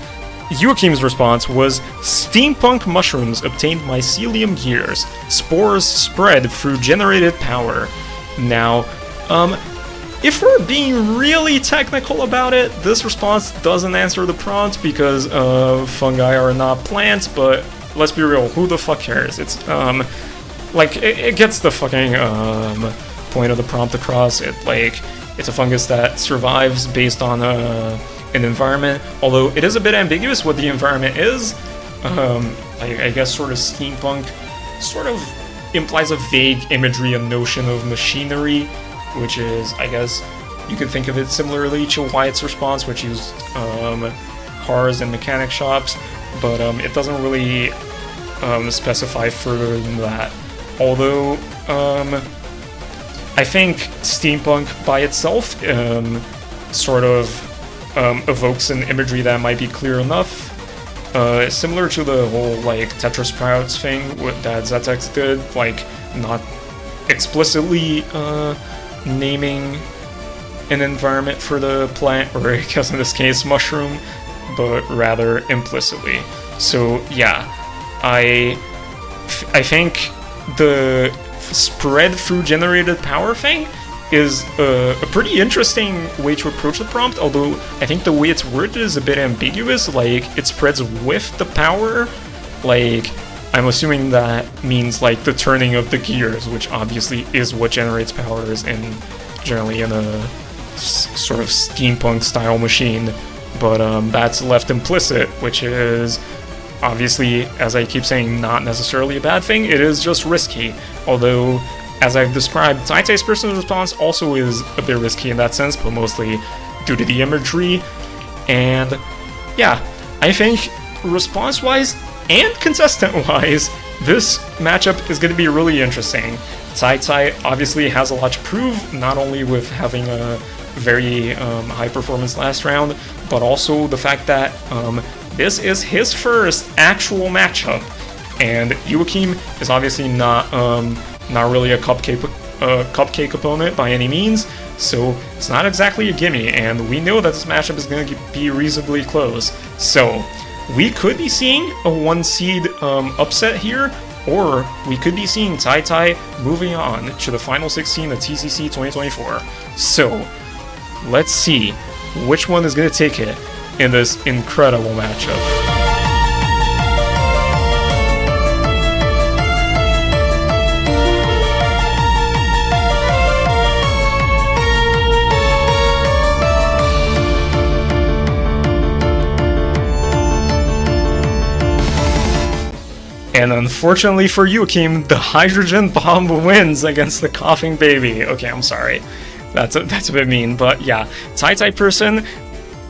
Joachim's response was, steampunk mushrooms obtained mycelium gears. Spores spread through generated power. Now, if we're being really technical about it, this response doesn't answer the prompt because fungi are not plants, but let's be real, who the fuck cares? It's, like, it gets the fucking, point of the prompt across. It's a fungus that survives based on, an environment, although it is a bit ambiguous what the environment is. I guess sort of steampunk, sort of implies a vague imagery and notion of machinery, which is, I guess, you could think of it similarly to Wyatt's response, which used cars and mechanic shops, but it doesn't really specify further than that. Although, I think steampunk by itself sort of evokes an imagery that might be clear enough. Similar to the whole, like, Tetris Sprouts thing that Zettex did, like, not explicitly naming an environment for the plant, or I guess in this case, mushroom, but rather implicitly. So, yeah, I think the spread through generated power thing is a pretty interesting way to approach the prompt, although I think the way it's worded is a bit ambiguous. Like, it spreads with the power. Like, I'm assuming that means, like, the turning of the gears, which obviously is what generates powers generally in a sort of steampunk style machine, but that's left implicit, which is obviously, as I keep saying, not necessarily a bad thing. It is just risky, although, as I've described, TaiTai's personal response also is a bit risky in that sense, but mostly due to the imagery. And yeah, I think response-wise and contestant-wise, this matchup is going to be really interesting. TaiTai obviously has a lot to prove, not only with having a very high performance last round, but also the fact that this is his first actual matchup, and Joachim is obviously not really a cupcake opponent by any means, so it's not exactly a gimme, and we know that this matchup is going to be reasonably close. So we could be seeing a 1 seed upset here, or we could be seeing TaiTai moving on to the final 16 of TCC 2024. So let's see which one is going to take it in this incredible matchup. And unfortunately for Joachim, the hydrogen bomb wins against the coughing baby. Okay, I'm sorry. That's a bit mean, but yeah. TaiTai person,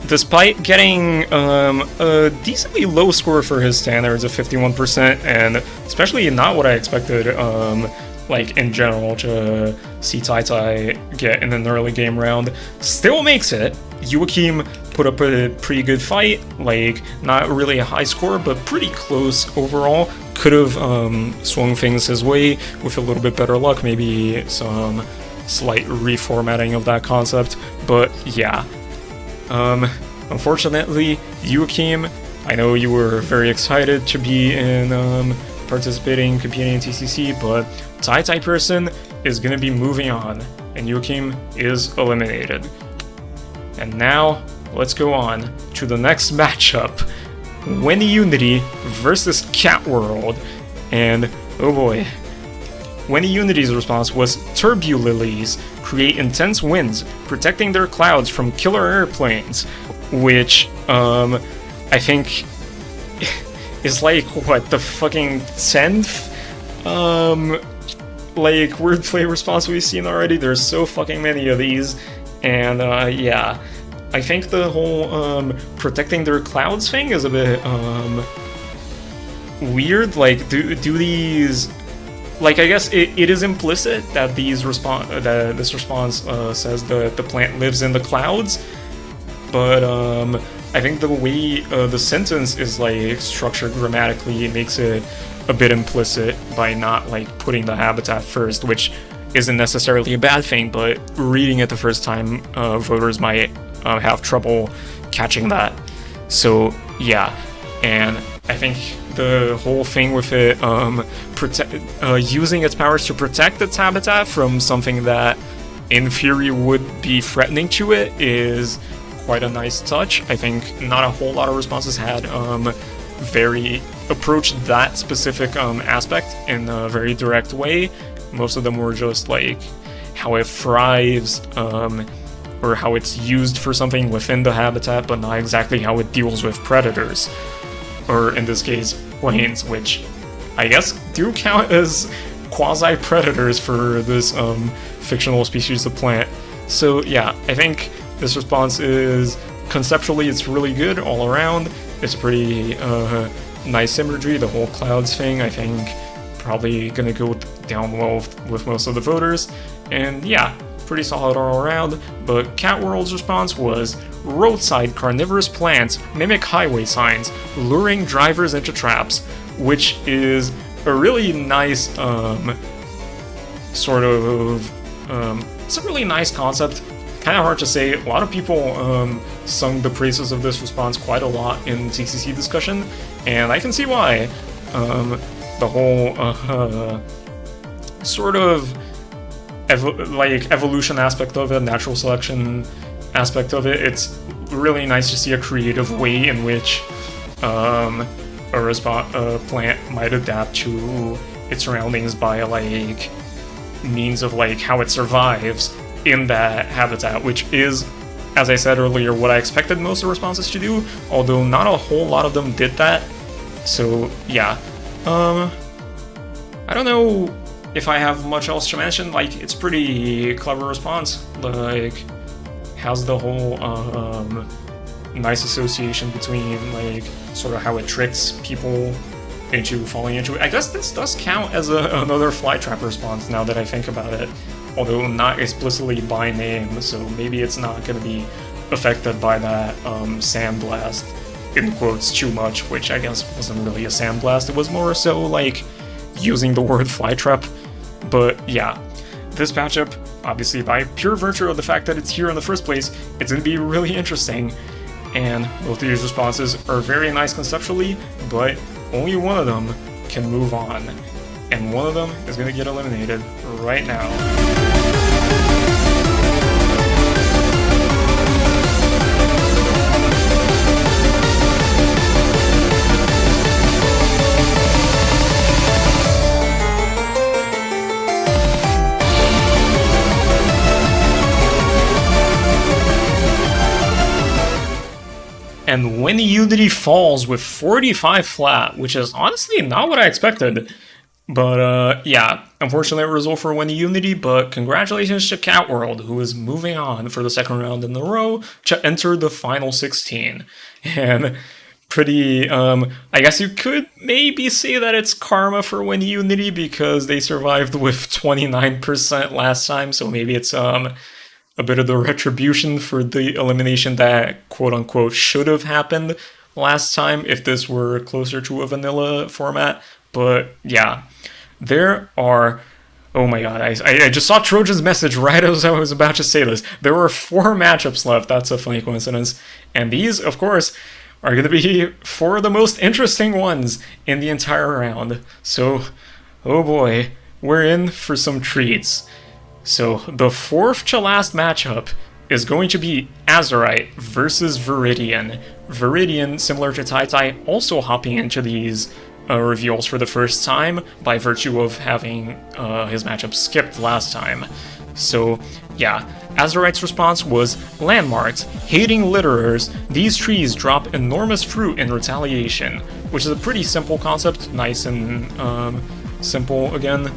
despite getting a decently low score for his standards of 51%, and especially not what I expected, like in general, to see TaiTai get in an early game round, still makes it. Joachim put up a pretty good fight, like not really a high score, but pretty close overall. Could have swung things his way with a little bit better luck, maybe some slight reformatting of that concept, but yeah. Unfortunately, Joachim, I know you were very excited to be in competing in TCC, but TaiTai person is going to be moving on, and Joachim is eliminated. And now, let's go on to the next matchup. Wendy Unity versus Cat World, and oh boy. Wendy Unity's response was Turbulilies create intense winds, protecting their clouds from killer airplanes, which I think is like what, the fucking 10th like wordplay response we've seen already. There's so fucking many of these, and yeah. I think the whole protecting their clouds thing is a bit weird. Like, do these, like, I guess it is implicit that this response says the plant lives in the clouds, but I think the way the sentence is like structured grammatically, it makes it a bit implicit by not like putting the habitat first, which isn't necessarily a bad thing, but reading it the first time, voters might have trouble catching that. So yeah, and I think the whole thing with it using its powers to protect its habitat from something that in theory would be threatening to it is quite a nice touch. I think not a whole lot of responses had approached that specific aspect in a very direct way. Most of them were just like how it thrives, or how it's used for something within the habitat, but not exactly how it deals with predators. Or in this case, planes, which I guess do count as quasi-predators for this fictional species of plant. So yeah, I think this response is, conceptually, it's really good all around. It's pretty nice imagery. The whole clouds thing, I think, probably gonna go down well with most of the voters. And yeah, pretty solid all around. But Cat World's response was, roadside carnivorous plants mimic highway signs, luring drivers into traps, which is a really nice sort of it's a really nice concept. Kind of hard to say. A lot of people sung the praises of this response quite a lot in TCC discussion, and I can see why. The whole sort of evolution aspect of it, natural selection aspect of it, it's really nice to see a creative way in which a plant might adapt to its surroundings by means of how it survives in that habitat, which is, as I said earlier, what I expected most of the responses to do, although not a whole lot of them did that. So yeah, I don't know if I have much else to mention. It's pretty clever response. Has the whole nice association between sort of how it tricks people into falling into it. I guess this does count as another flytrap response now that I think about it, although not explicitly by name, so maybe it's not going to be affected by that sandblast, in quotes, too much, which I guess wasn't really a sandblast. It was more so using the word flytrap. But yeah, this matchup, obviously by pure virtue of the fact that it's here in the first place, it's going to be really interesting. And both of these responses are very nice conceptually, but only one of them can move on. And one of them is going to get eliminated right now. And When Unity falls with 45 flat, which is honestly not what I expected. But yeah, unfortunate result for When Unity, but congratulations to Cat World, who is moving on for the second round in a row to enter the final 16. And pretty, I guess you could maybe say that it's karma for When Unity because they survived with 29% last time, so maybe it's a bit of the retribution for the elimination that quote-unquote should have happened last time if this were closer to a vanilla format. But yeah, there are... Oh my god, I just saw Trojan's message right as I was about to say this. There were 4 matchups left. That's a funny coincidence. And these, of course, are going to be 4 of the most interesting ones in the entire round. So, oh boy, we're in for some treats. So, the 4th to last matchup is going to be Azurite versus Viridian. Viridian, similar to Tai, also hopping into these reveals for the first time by virtue of having his matchup skipped last time. So, yeah, Azurite's response was, landmarks, hating litterers, these trees drop enormous fruit in retaliation, which is a pretty simple concept, nice and simple again.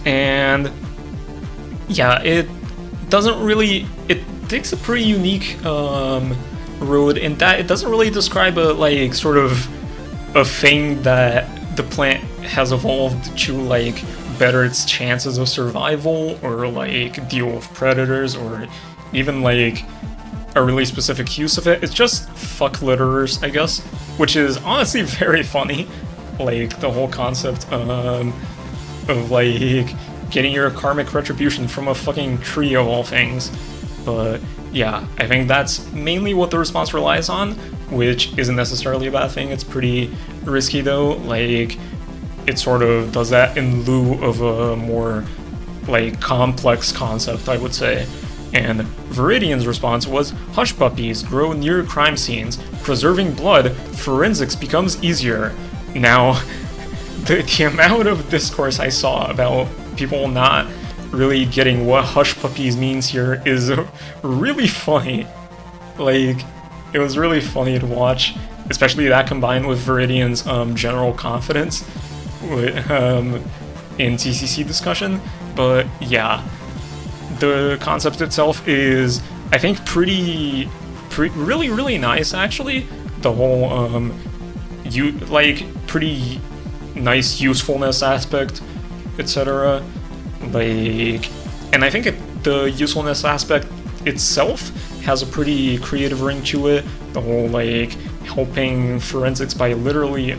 And yeah, it doesn't really, it takes a pretty unique road in that it doesn't really describe a sort of a thing that the plant has evolved to better its chances of survival or deal with predators or even a really specific use of it. It's just fuck litterers, I guess, which is honestly very funny. The whole concept of getting your karmic retribution from a fucking tree of all things. But yeah, I think that's mainly what the response relies on, which isn't necessarily a bad thing. It's pretty risky though. It sort of does that in lieu of a more complex concept, I would say. And Viridian's response was, hush puppies grow near crime scenes, preserving blood, forensics becomes easier. Now, the amount of discourse I saw about people not really getting what hush puppies means here is really funny. It was really funny to watch, especially that combined with Viridian's general confidence. in TCC discussion, but yeah, the concept itself is, I think, really nice actually. The whole pretty nice usefulness aspect, etc. And I think the usefulness aspect itself has a pretty creative ring to it. The whole helping forensics by literally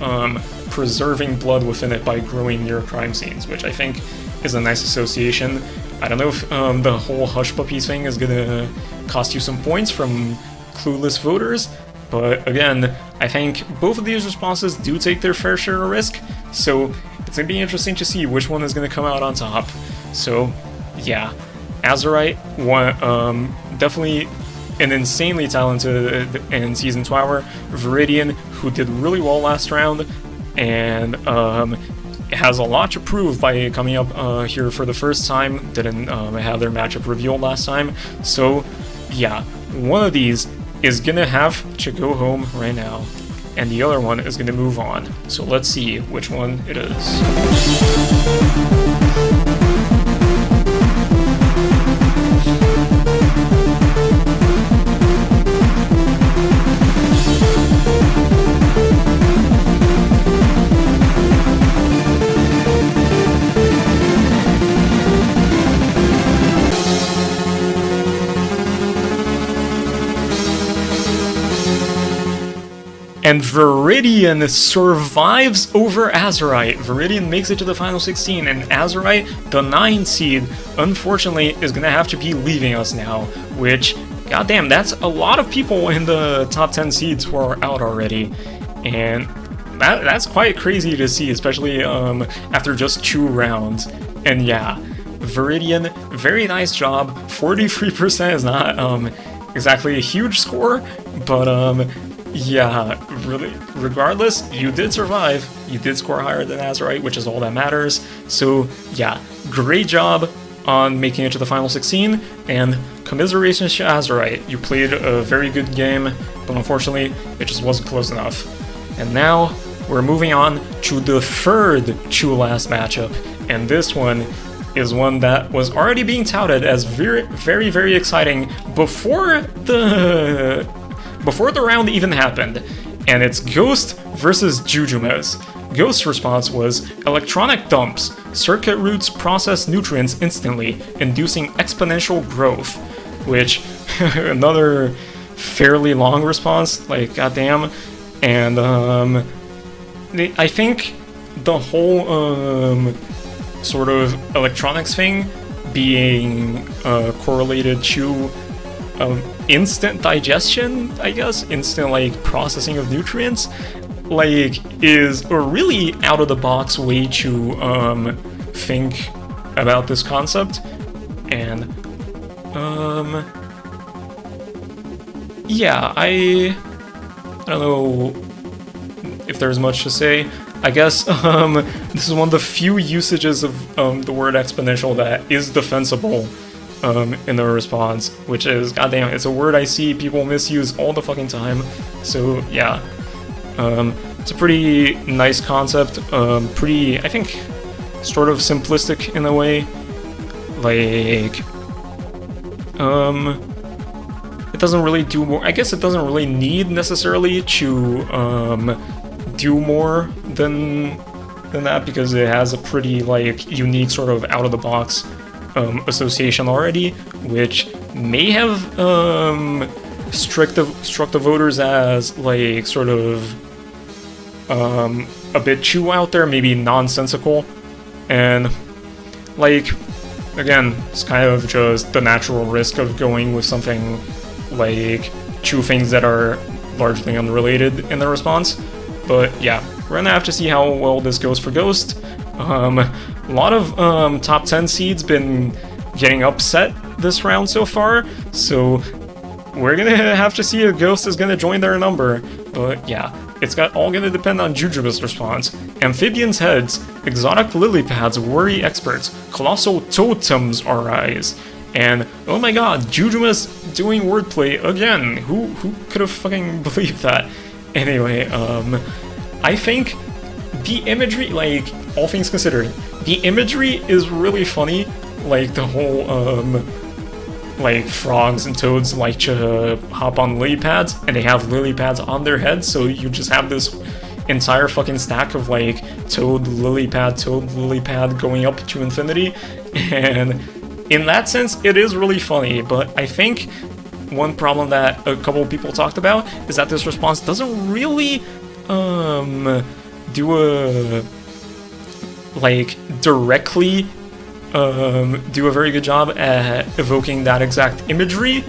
preserving blood within it by growing near crime scenes, which I think is a nice association. I don't know if the whole hush puppies thing is gonna cost you some points from clueless voters, but again, I think both of these responses do take their fair share of risk, so it's gonna be interesting to see which one is gonna come out on top. So yeah, Azurite, definitely an insanely talented and seasoned TWOWer. Viridian, who did really well last round, and has a lot to prove by coming up here for the first time. Didn't have their matchup revealed last time, so yeah, one of these is gonna have to go home right now, and the other one is gonna move on. So let's see which one it is. And Viridian survives over Azurite. Viridian makes it to the final 16, and Azurite, the 9 seed, unfortunately is gonna have to be leaving us now, which, goddamn, that's a lot of people in the top 10 seeds who are out already. And that's quite crazy to see, especially after just 2 rounds. And yeah, Viridian, very nice job. 43% is not exactly a huge score, but yeah, really, regardless, you did survive. You did score higher than Azurite, which is all that matters. So yeah, great job on making it to the final 16, and commiserations to Azurite. You played a very good game, but unfortunately, it just wasn't close enough. And now, we're moving on to the third last matchup, and this one is one that was already being touted as very, very, very exciting before the round even happened, and it's Ghost versus Jujumez. Ghost's response was, electronic dumps. Circuit roots process nutrients instantly, inducing exponential growth. Which, another fairly long response, goddamn. And, I think the whole, sort of electronics thing being, correlated to instant digestion, I guess, instant processing of nutrients, is a really out of the box way to think about this concept. And yeah, I don't know if there's much to say. I guess this is one of the few usages of the word exponential that is defensible in the response, which is, goddamn, it's a word I see people misuse all the fucking time. So yeah, it's a pretty nice concept, pretty, I think, sort of simplistic in a way. It doesn't really do more, I guess it doesn't really need necessarily to do more than that, because it has a pretty unique sort of out of the box association already, which may have struck the voters as sort of a bit too out there, maybe nonsensical, and again, it's kind of just the natural risk of going with something two things that are largely unrelated in the response. But yeah, we're gonna have to see how well this goes for Ghost. A lot of top 10 seeds been getting upset this round so far, so we're gonna have to see if Ghost is gonna join their number. But yeah, it's all gonna depend on Jujubas' response. Amphibians' heads, exotic lily pads worry experts, colossal totems arise. And oh my god, Jujubas doing wordplay again. Who could have fucking believed that? Anyway, I think the imagery, like, all things considered, the imagery is really funny. Like, the whole, like, frogs and toads like to hop on lily pads, and they have lily pads on their heads, so you just have this entire fucking stack of, like, toad, lily pad going up to infinity, and in that sense, it is really funny, but I think one problem that a couple of people talked about is that this response doesn't really, do a, like, directly, do a very good job at evoking that exact imagery,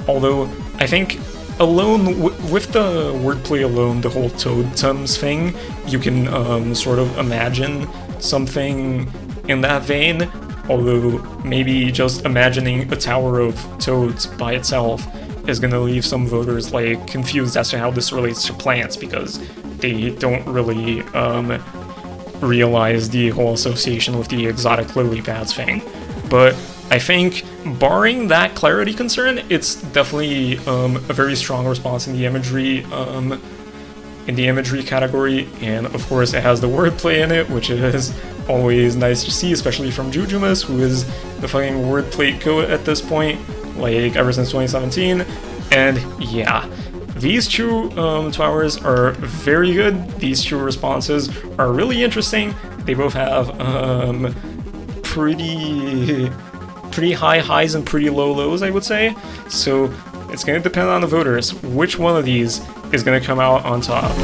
although I think alone, with the wordplay alone, the whole totems thing, you can, sort of imagine something in that vein, although maybe just imagining a tower of toads by itself is gonna leave some voters, like, confused as to how this relates to plants, because they don't really, realize the whole association with the exotic lily pads thing. But I think, barring that clarity concern, it's definitely, a very strong response in the imagery, category, and of course it has the wordplay in it, which is always nice to see, especially from Jujumus, who is the fucking wordplay goat at this point, like, ever since 2017, and yeah. These two towers are very good. These two responses are really interesting. They both have pretty high highs and pretty low lows, I would say. So it's going to depend on the voters which one of these is going to come out on top.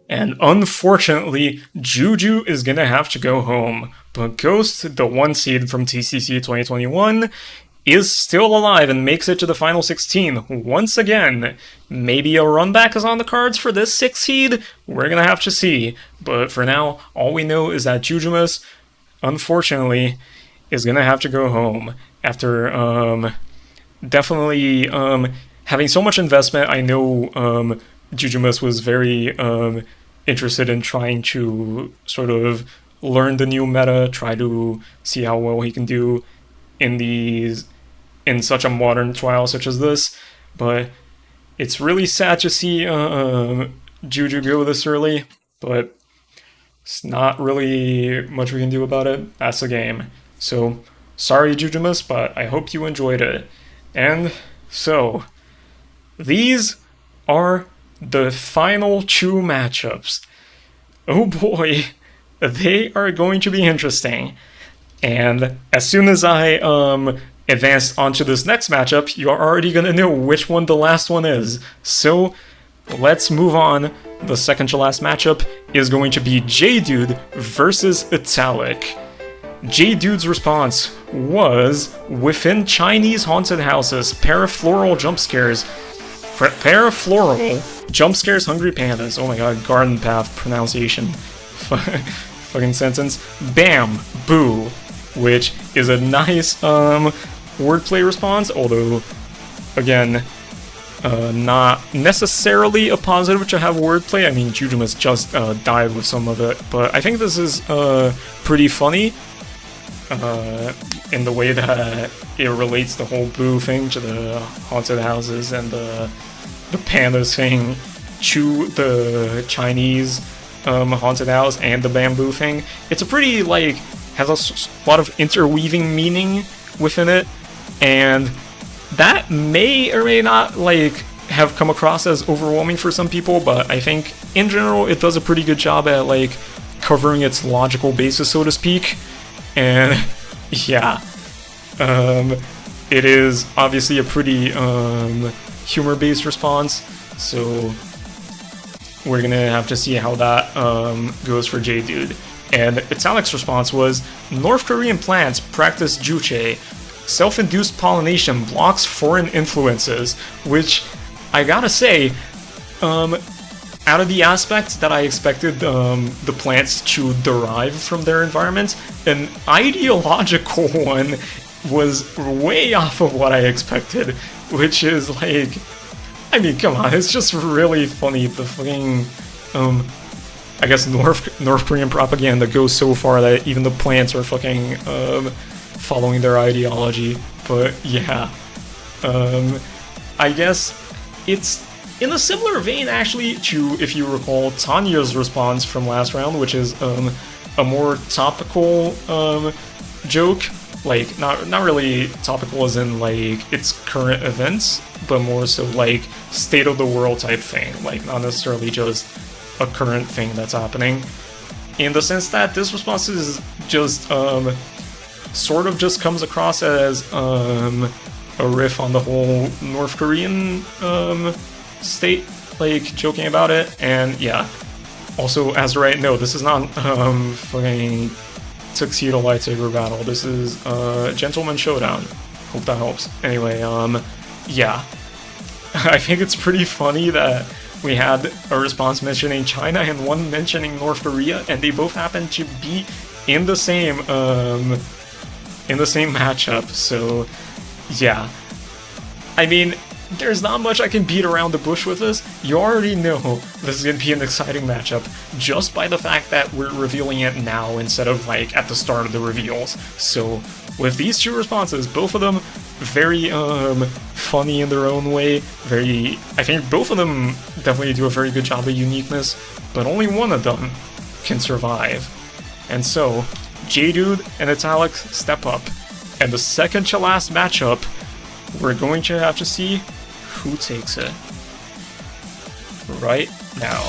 And unfortunately, Juju is gonna have to go home. But Ghost, the 1 seed from TCC 2021, is still alive and makes it to the final 16 once again. Maybe a run back is on the cards for this 6 seed? We're gonna have to see. But for now, all we know is that Jujumus, unfortunately, is gonna have to go home after definitely having so much investment. I know Jujumus was very interested in trying to sort of learn the new meta, try to see how well he can do in such a modern trial such as this, but it's really sad to see Juju go this early, but it's not really much we can do about it. That's the game. So, sorry Jujumus, but I hope you enjoyed it. And so, these are the final two matchups. Oh boy, they are going to be interesting. And as soon as I advance onto this next matchup, you're already gonna know which one the last one is. So let's move on. The second to last matchup is going to be J-Dude versus Italic. J-Dude's response was, within Chinese haunted houses, parafloral jump scares. Parafloral jump scares hungry pandas. Oh my god, garden path pronunciation. Fucking sentence. Bam! Boo! Which is a nice wordplay response, although, again, not necessarily a positive to have wordplay. I mean, Jujumus just died with some of it, but I think this is pretty funny in the way that it relates the whole boo thing to the haunted houses and the pandas thing to the Chinese haunted house and the bamboo thing. It's a pretty, like, has a lot of interweaving meaning within it, and that may or may not, like, have come across as overwhelming for some people, but I think in general it does a pretty good job at, like, covering its logical basis, so to speak. And yeah, it is obviously a pretty humor-based response, so we're gonna have to see how that goes for J-Dude. And Italic's response was, North Korean plants practice juche. Self-induced pollination blocks foreign influences, which, I gotta say, out of the aspects that I expected the plants to derive from their environment, an ideological one was way off of what I expected, which is like, I mean, come on, it's just really funny. The fucking, I guess North Korean propaganda goes so far that even the plants are fucking following their ideology. But yeah, I guess it's in a similar vein actually to, if you recall, Tanya's response from last round, which is a more topical joke. Like, not really topical as in, like, its current events, but more so, like, state of the world type thing. Like, not necessarily just a current thing that's happening. In the sense that this response is just, sort of just comes across as, a riff on the whole North Korean, state, like, joking about it. And, yeah. Also, as right, no, this is not, fucking Tuxedo Lightsaber battle. This is Gentleman Showdown. Hope that helps. Anyway, yeah. I think it's pretty funny that we had a response mentioning China and one mentioning North Korea, and they both happen to be in the same matchup. So, yeah. I mean, there's not much I can beat around the bush with this. You already know this is going to be an exciting matchup just by the fact that we're revealing it now instead of, like, at the start of the reveals. So, with these two responses, both of them very, funny in their own way. I think both of them definitely do a very good job of uniqueness, but only one of them can survive. And so, J-Dude and Italic step up. And the second to last matchup, we're going to have to see who takes it right now.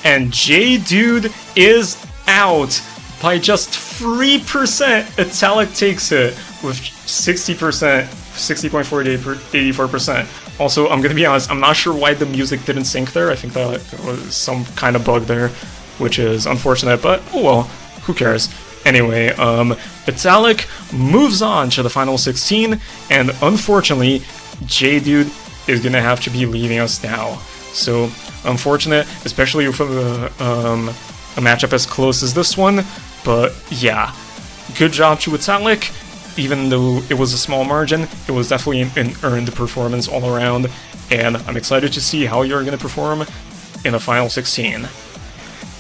And J-Dude is out by just 3%. Italic takes it with 60%, 60.84%. Also, I'm gonna be honest, I'm not sure why the music didn't sync there. I think that there was some kind of bug there, which is unfortunate, but oh well, who cares? Anyway, Italic moves on to the final 16, and unfortunately, J-Dude is gonna have to be leaving us now. So, unfortunate, especially for a matchup as close as this one, but yeah, good job to Italic. Even though it was a small margin, it was definitely an earned performance all around, and I'm excited to see how you're going to perform in the final 16.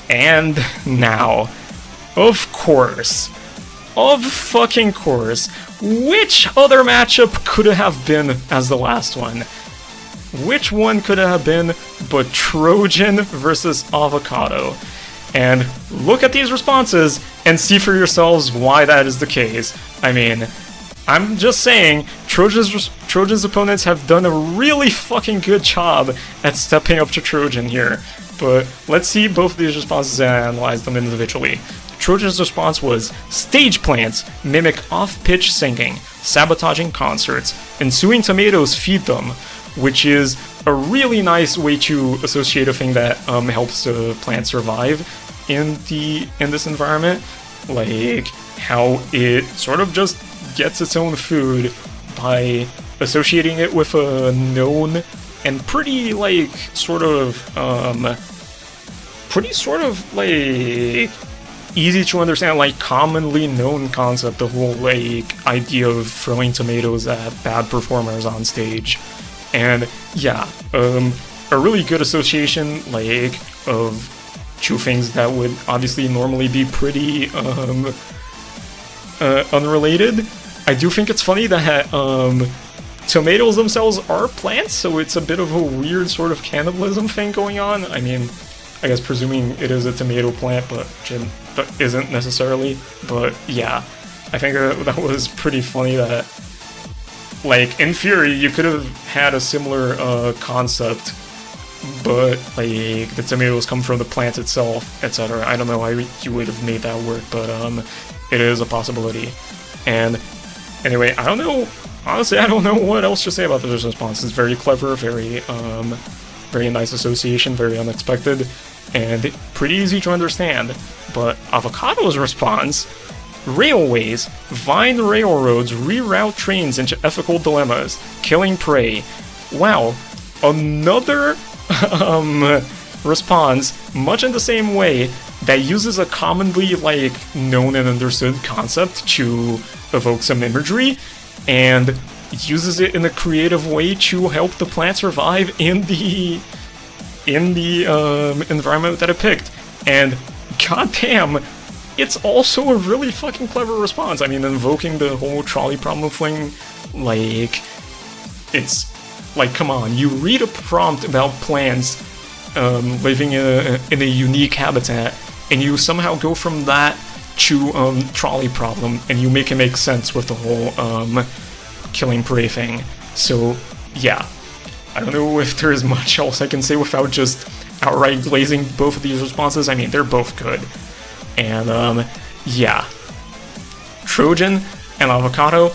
And now, of fucking course, which other matchup could it have been as the last one? Which one could it have been but Trojan versus Avocado? And look at these responses and see for yourselves why that is the case. I mean, I'm just saying, Trojan's opponents have done a really fucking good job at stepping up to Trojan here. But let's see both of these responses and analyze them individually. Trojan's response was, stage plants mimic off-pitch singing, sabotaging concerts, ensuing tomatoes feed them, which is a really nice way to associate a thing that helps the plant survive in this environment, like how it sort of just gets its own food by associating it with a known and pretty like easy to understand, like commonly known concept, the whole like idea of throwing tomatoes at bad performers on stage. And yeah, a really good association, like, of two things that would obviously normally be pretty unrelated. I do think it's funny that tomatoes themselves are plants, so it's a bit of a weird sort of cannibalism thing going on. I mean, I guess presuming it is a tomato plant, but that isn't necessarily. But yeah, I think that was pretty funny that, like, in theory, you could have had a similar concept, but, like, the tomatoes come from the plant itself, etc. I don't know how you would have made that work, but it is a possibility. And anyway, I don't know, honestly, I don't know what else to say about this response. It's very clever, very nice association, very unexpected, and pretty easy to understand. But Avocado's response: railways, vine railroads reroute trains into ethical dilemmas, killing prey. Wow, another response, much in the same way, that uses a commonly known and understood concept to evoke some imagery, and uses it in a creative way to help the plant survive in the environment that it picked. And goddamn, it's also a really fucking clever response. I mean, invoking the whole trolley problem thing, it's come on, you read a prompt about plants living in a unique habitat, and you somehow go from that to trolley problem, and you make it make sense with the whole killing prey thing. So yeah, I don't know if there's much else I can say without just outright glazing both of these responses. I mean, they're both good. And yeah, Trojan and Avocado,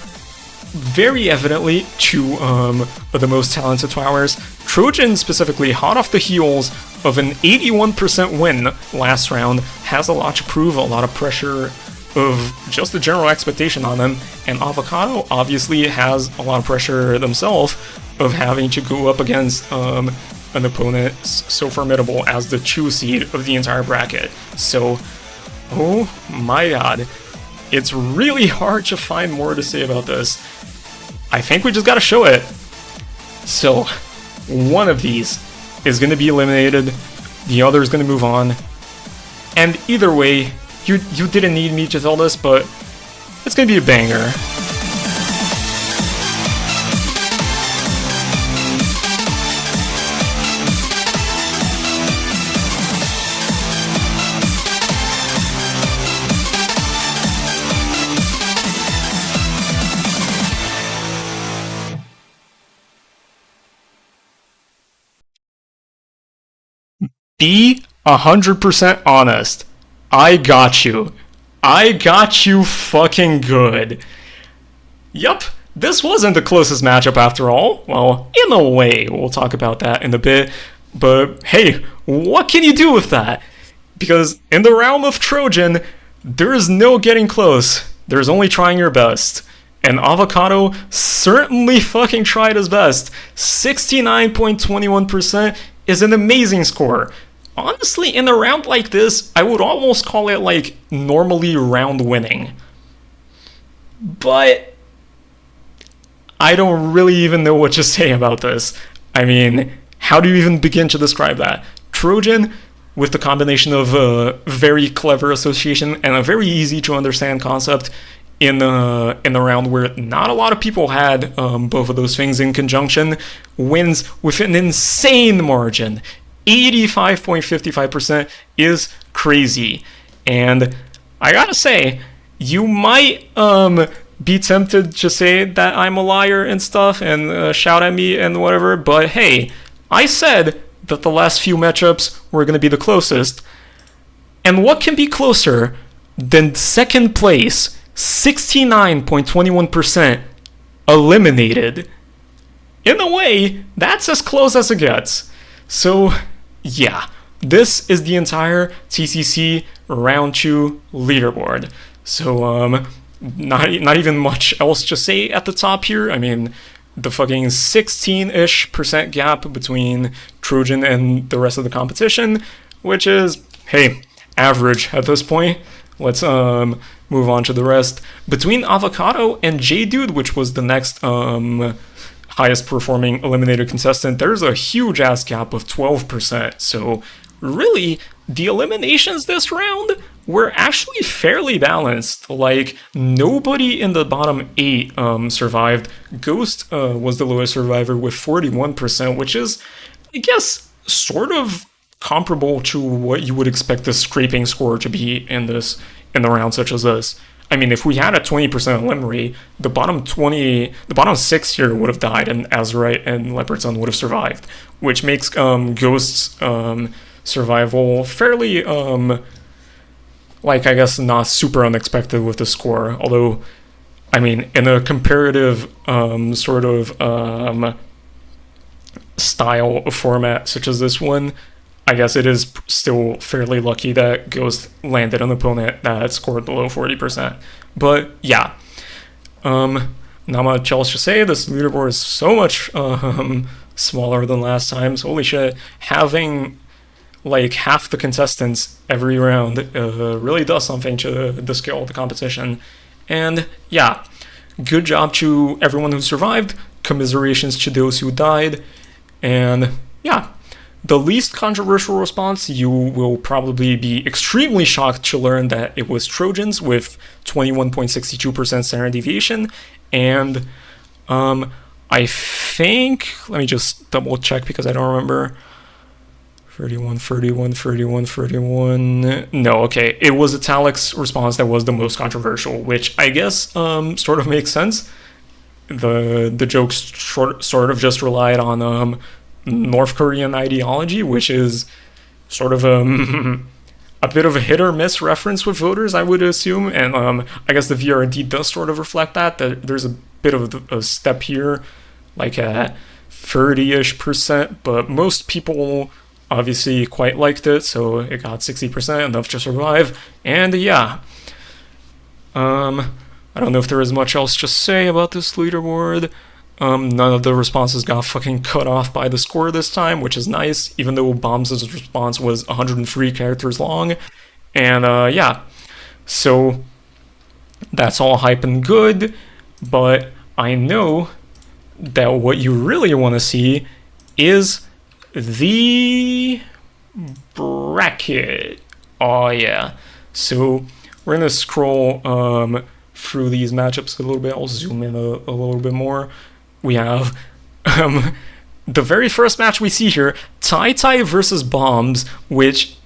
very evidently two of the most talented TWOWers. Trojan specifically, hot off the heels of an 81% win last round, has a lot to prove, a lot of pressure of just the general expectation on them, and Avocado obviously has a lot of pressure themselves of having to go up against an opponent so formidable as the 2 seed of the entire bracket. So, oh my god, it's really hard to find more to say about this. I think we just gotta show it. So, one of these is gonna be eliminated, the other is gonna move on, and either way, you didn't need me to tell this, but it's gonna be a banger. Be 100% honest. I got you. I got you fucking good. Yup, this wasn't the closest matchup after all. Well, in a way, we'll talk about that in a bit. But hey, what can you do with that? Because in the realm of Trojan, there is no getting close. There's only trying your best. And Avocado certainly fucking tried his best. 69.21% is an amazing score. Honestly, in a round like this, I would almost call it normally round winning. But I don't really even know what to say about this. I mean, how do you even begin to describe that? Trojan, with the combination of a very clever association and a very easy to understand concept in a round where not a lot of people had both of those things in conjunction, wins with an insane margin. 85.55% is crazy. And I gotta say, you might be tempted to say that I'm a liar and stuff and shout at me and whatever, but hey, I said that the last few matchups were gonna be the closest. And what can be closer than second place, 69.21% eliminated? In a way, that's as close as it gets. So, yeah, this is the entire TCC Round 2 leaderboard. So, not even much else to say at the top here. I mean, the fucking 16-ish% gap between Trojan and the rest of the competition, which is, hey, average at this point. Let's move on to the rest. Between Avocado and J-Dude, which was the next highest performing eliminated contestant, there's a huge ass gap of 12%. So really, the eliminations this round were actually fairly balanced. Nobody in the bottom 8 survived. Ghost was the lowest survivor with 41%, which is, I guess, sort of comparable to what you would expect the scraping score to be in the round such as this. I mean, if we had a 20% elim rate, the bottom 6 here would have died, and Azurite and Leopardsun would have survived, which makes Ghost's survival fairly, I guess, not super unexpected with the score. Although, I mean, in a comparative sort of style of format such as this one, I guess it is still fairly lucky that Ghost landed an opponent that scored below 40%. But yeah, not much else to say. This leaderboard is so much smaller than last time. So holy shit, having like half the contestants every round really does something to the scale of the competition. And yeah, good job to everyone who survived. Commiserations to those who died. And yeah, the least controversial response, you will probably be extremely shocked to learn that it was Trojans with 21.62% standard deviation. And I think, let me just double check because I don't remember. 31, 31, 31, 31. No, okay. It was Italic's response that was the most controversial, which I guess sort of makes sense. The jokes sort of just relied on North Korean ideology, which is sort of a bit of a hit or miss reference with voters, I would assume. And I guess the VRD does sort of reflect that there's a bit of a step here, like at 30-ish%, but most people obviously quite liked it, so it got 60%, enough to survive. And yeah, I don't know if there is much else to say about this leaderboard. None of the responses got fucking cut off by the score this time, which is nice, even though Bombs' response was 103 characters long. And yeah, so that's all hype and good, but I know that what you really want to see is the bracket. Oh yeah. So we're gonna scroll through these matchups a little bit. I'll zoom in a little bit more. We have the very first match we see here, Tai versus Bombs, which,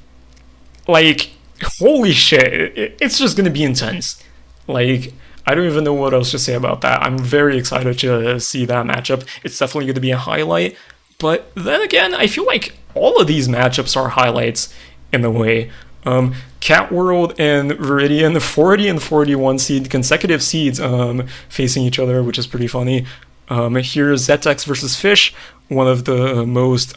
like, holy shit, it's just gonna be intense. Like, I don't even know what else to say about that. I'm very excited to see that matchup. It's definitely going to be a highlight. But then again, I feel like all of these matchups are highlights in a way. Cat World and Viridian, 40 and 41 seed, consecutive seeds facing each other, which is pretty funny. Here's Zettex versus Fish, one of the most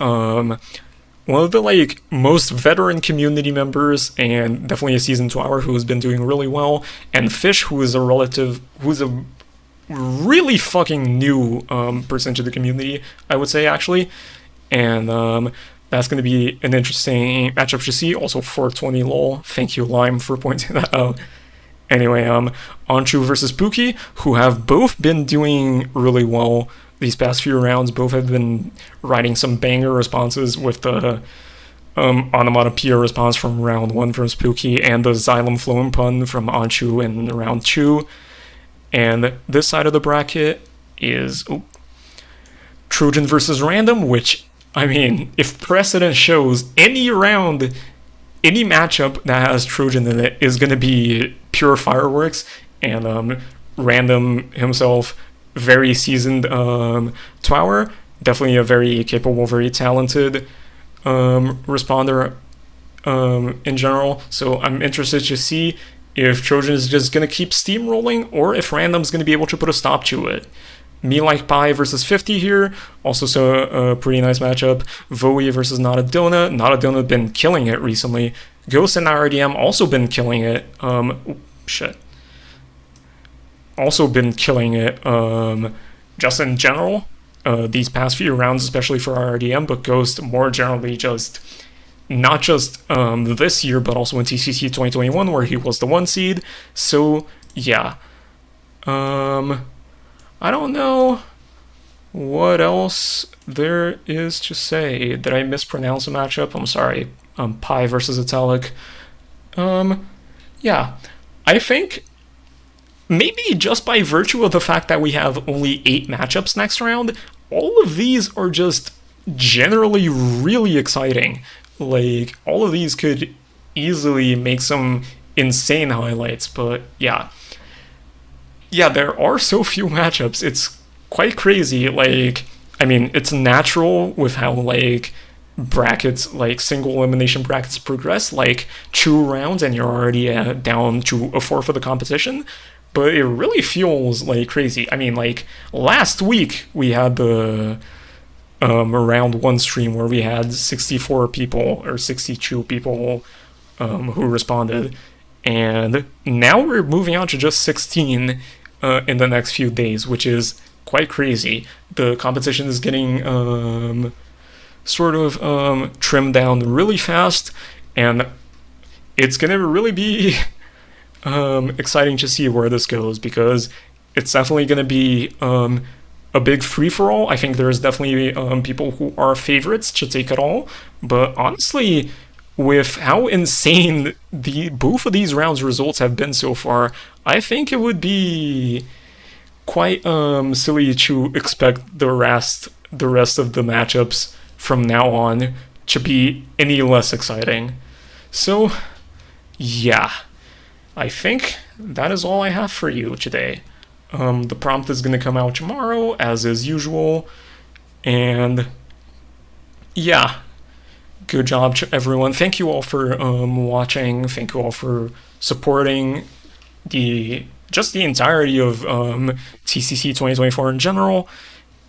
most veteran community members, and definitely a seasoned TWOWer who has been doing really well. And Fish, who's a really fucking new person to the community, I would say, actually. And that's going to be an interesting matchup to see. Also 420 lol. Thank you, Lime, for pointing that out. Anyway, Onchú versus Pookie, who have both been doing really well these past few rounds. Both have been writing some banger responses with the onomatopoeia response from round 1 from Pookie and the xylem flowing pun from Onchú in round 2. And this side of the bracket is Trojan versus Random, which, I mean, if precedent shows, any round, any matchup that has Trojan in it is going to be pure fireworks. And Random himself, very seasoned TWOWer, definitely a very capable, very talented responder in general. So I'm interested to see if Trojan is just going to keep steamrolling, or if Random's going to be able to put a stop to it. Me Like Pie versus 50 here, also so a pretty nice matchup. Voii versus Not a Donut. Not a Donut been killing it recently. Ghost and RDM also been killing it. Also been killing it just in general these past few rounds, especially for RDM, but Ghost more generally just... not just this year, but also in TCC 2021, where he was the 1 seed. So, yeah. I don't know what else there is to say. Did I mispronounce a matchup? I'm sorry. Pi versus Italic. Yeah. I think maybe just by virtue of the fact that we have only 8 matchups next round, all of these are just generally really exciting. Like, all of these could easily make some insane highlights, but yeah. Yeah, there are so few matchups, it's quite crazy. Like, I mean, it's natural with how, like, brackets, like, single elimination brackets progress, like, 2 rounds and you're already down to a fourth of the competition, but it really feels, like, crazy. I mean, like, last week we had the around one stream where we had 64 people or 62 people who responded, and now we're moving on to just 16 in the next few days, which is quite crazy. The competition is getting trimmed down really fast, and it's gonna really be exciting to see where this goes, because it's definitely gonna be a big free-for-all. I think there's definitely people who are favorites to take it all, but honestly, with how insane both of these rounds' results have been so far, I think it would be quite silly to expect the rest of the matchups from now on to be any less exciting. So, yeah, I think that is all I have for you today. The prompt is going to come out tomorrow, as is usual, and yeah, good job to everyone. Thank you all for watching. Thank you all for supporting the entirety of TCC 2024 in general.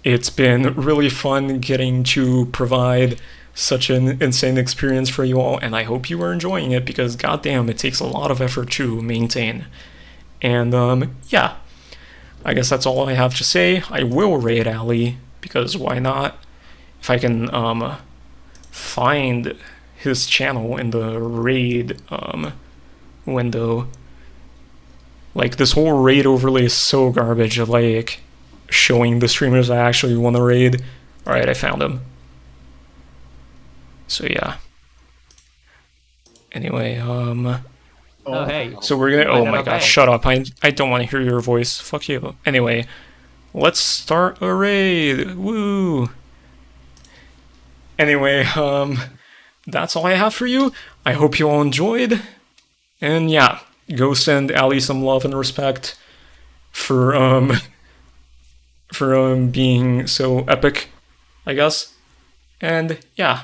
It's been really fun getting to provide such an insane experience for you all, and I hope you are enjoying it, because goddamn, it takes a lot of effort to maintain. And yeah, I guess that's all I have to say. I will raid Ali, because why not? If I can find his channel in the raid window. Like, this whole raid overlay is so garbage, like showing the streamers I actually want to raid. Alright, I found him. So yeah. Anyway, Oh, hey. so we're gonna, oh my gosh, shut up, I don't want to hear your voice, fuck you. Anyway, let's start a raid, woo! Anyway, that's all I have for you. I hope you all enjoyed, and yeah, go send Ali some love and respect for being so epic, I guess. And yeah,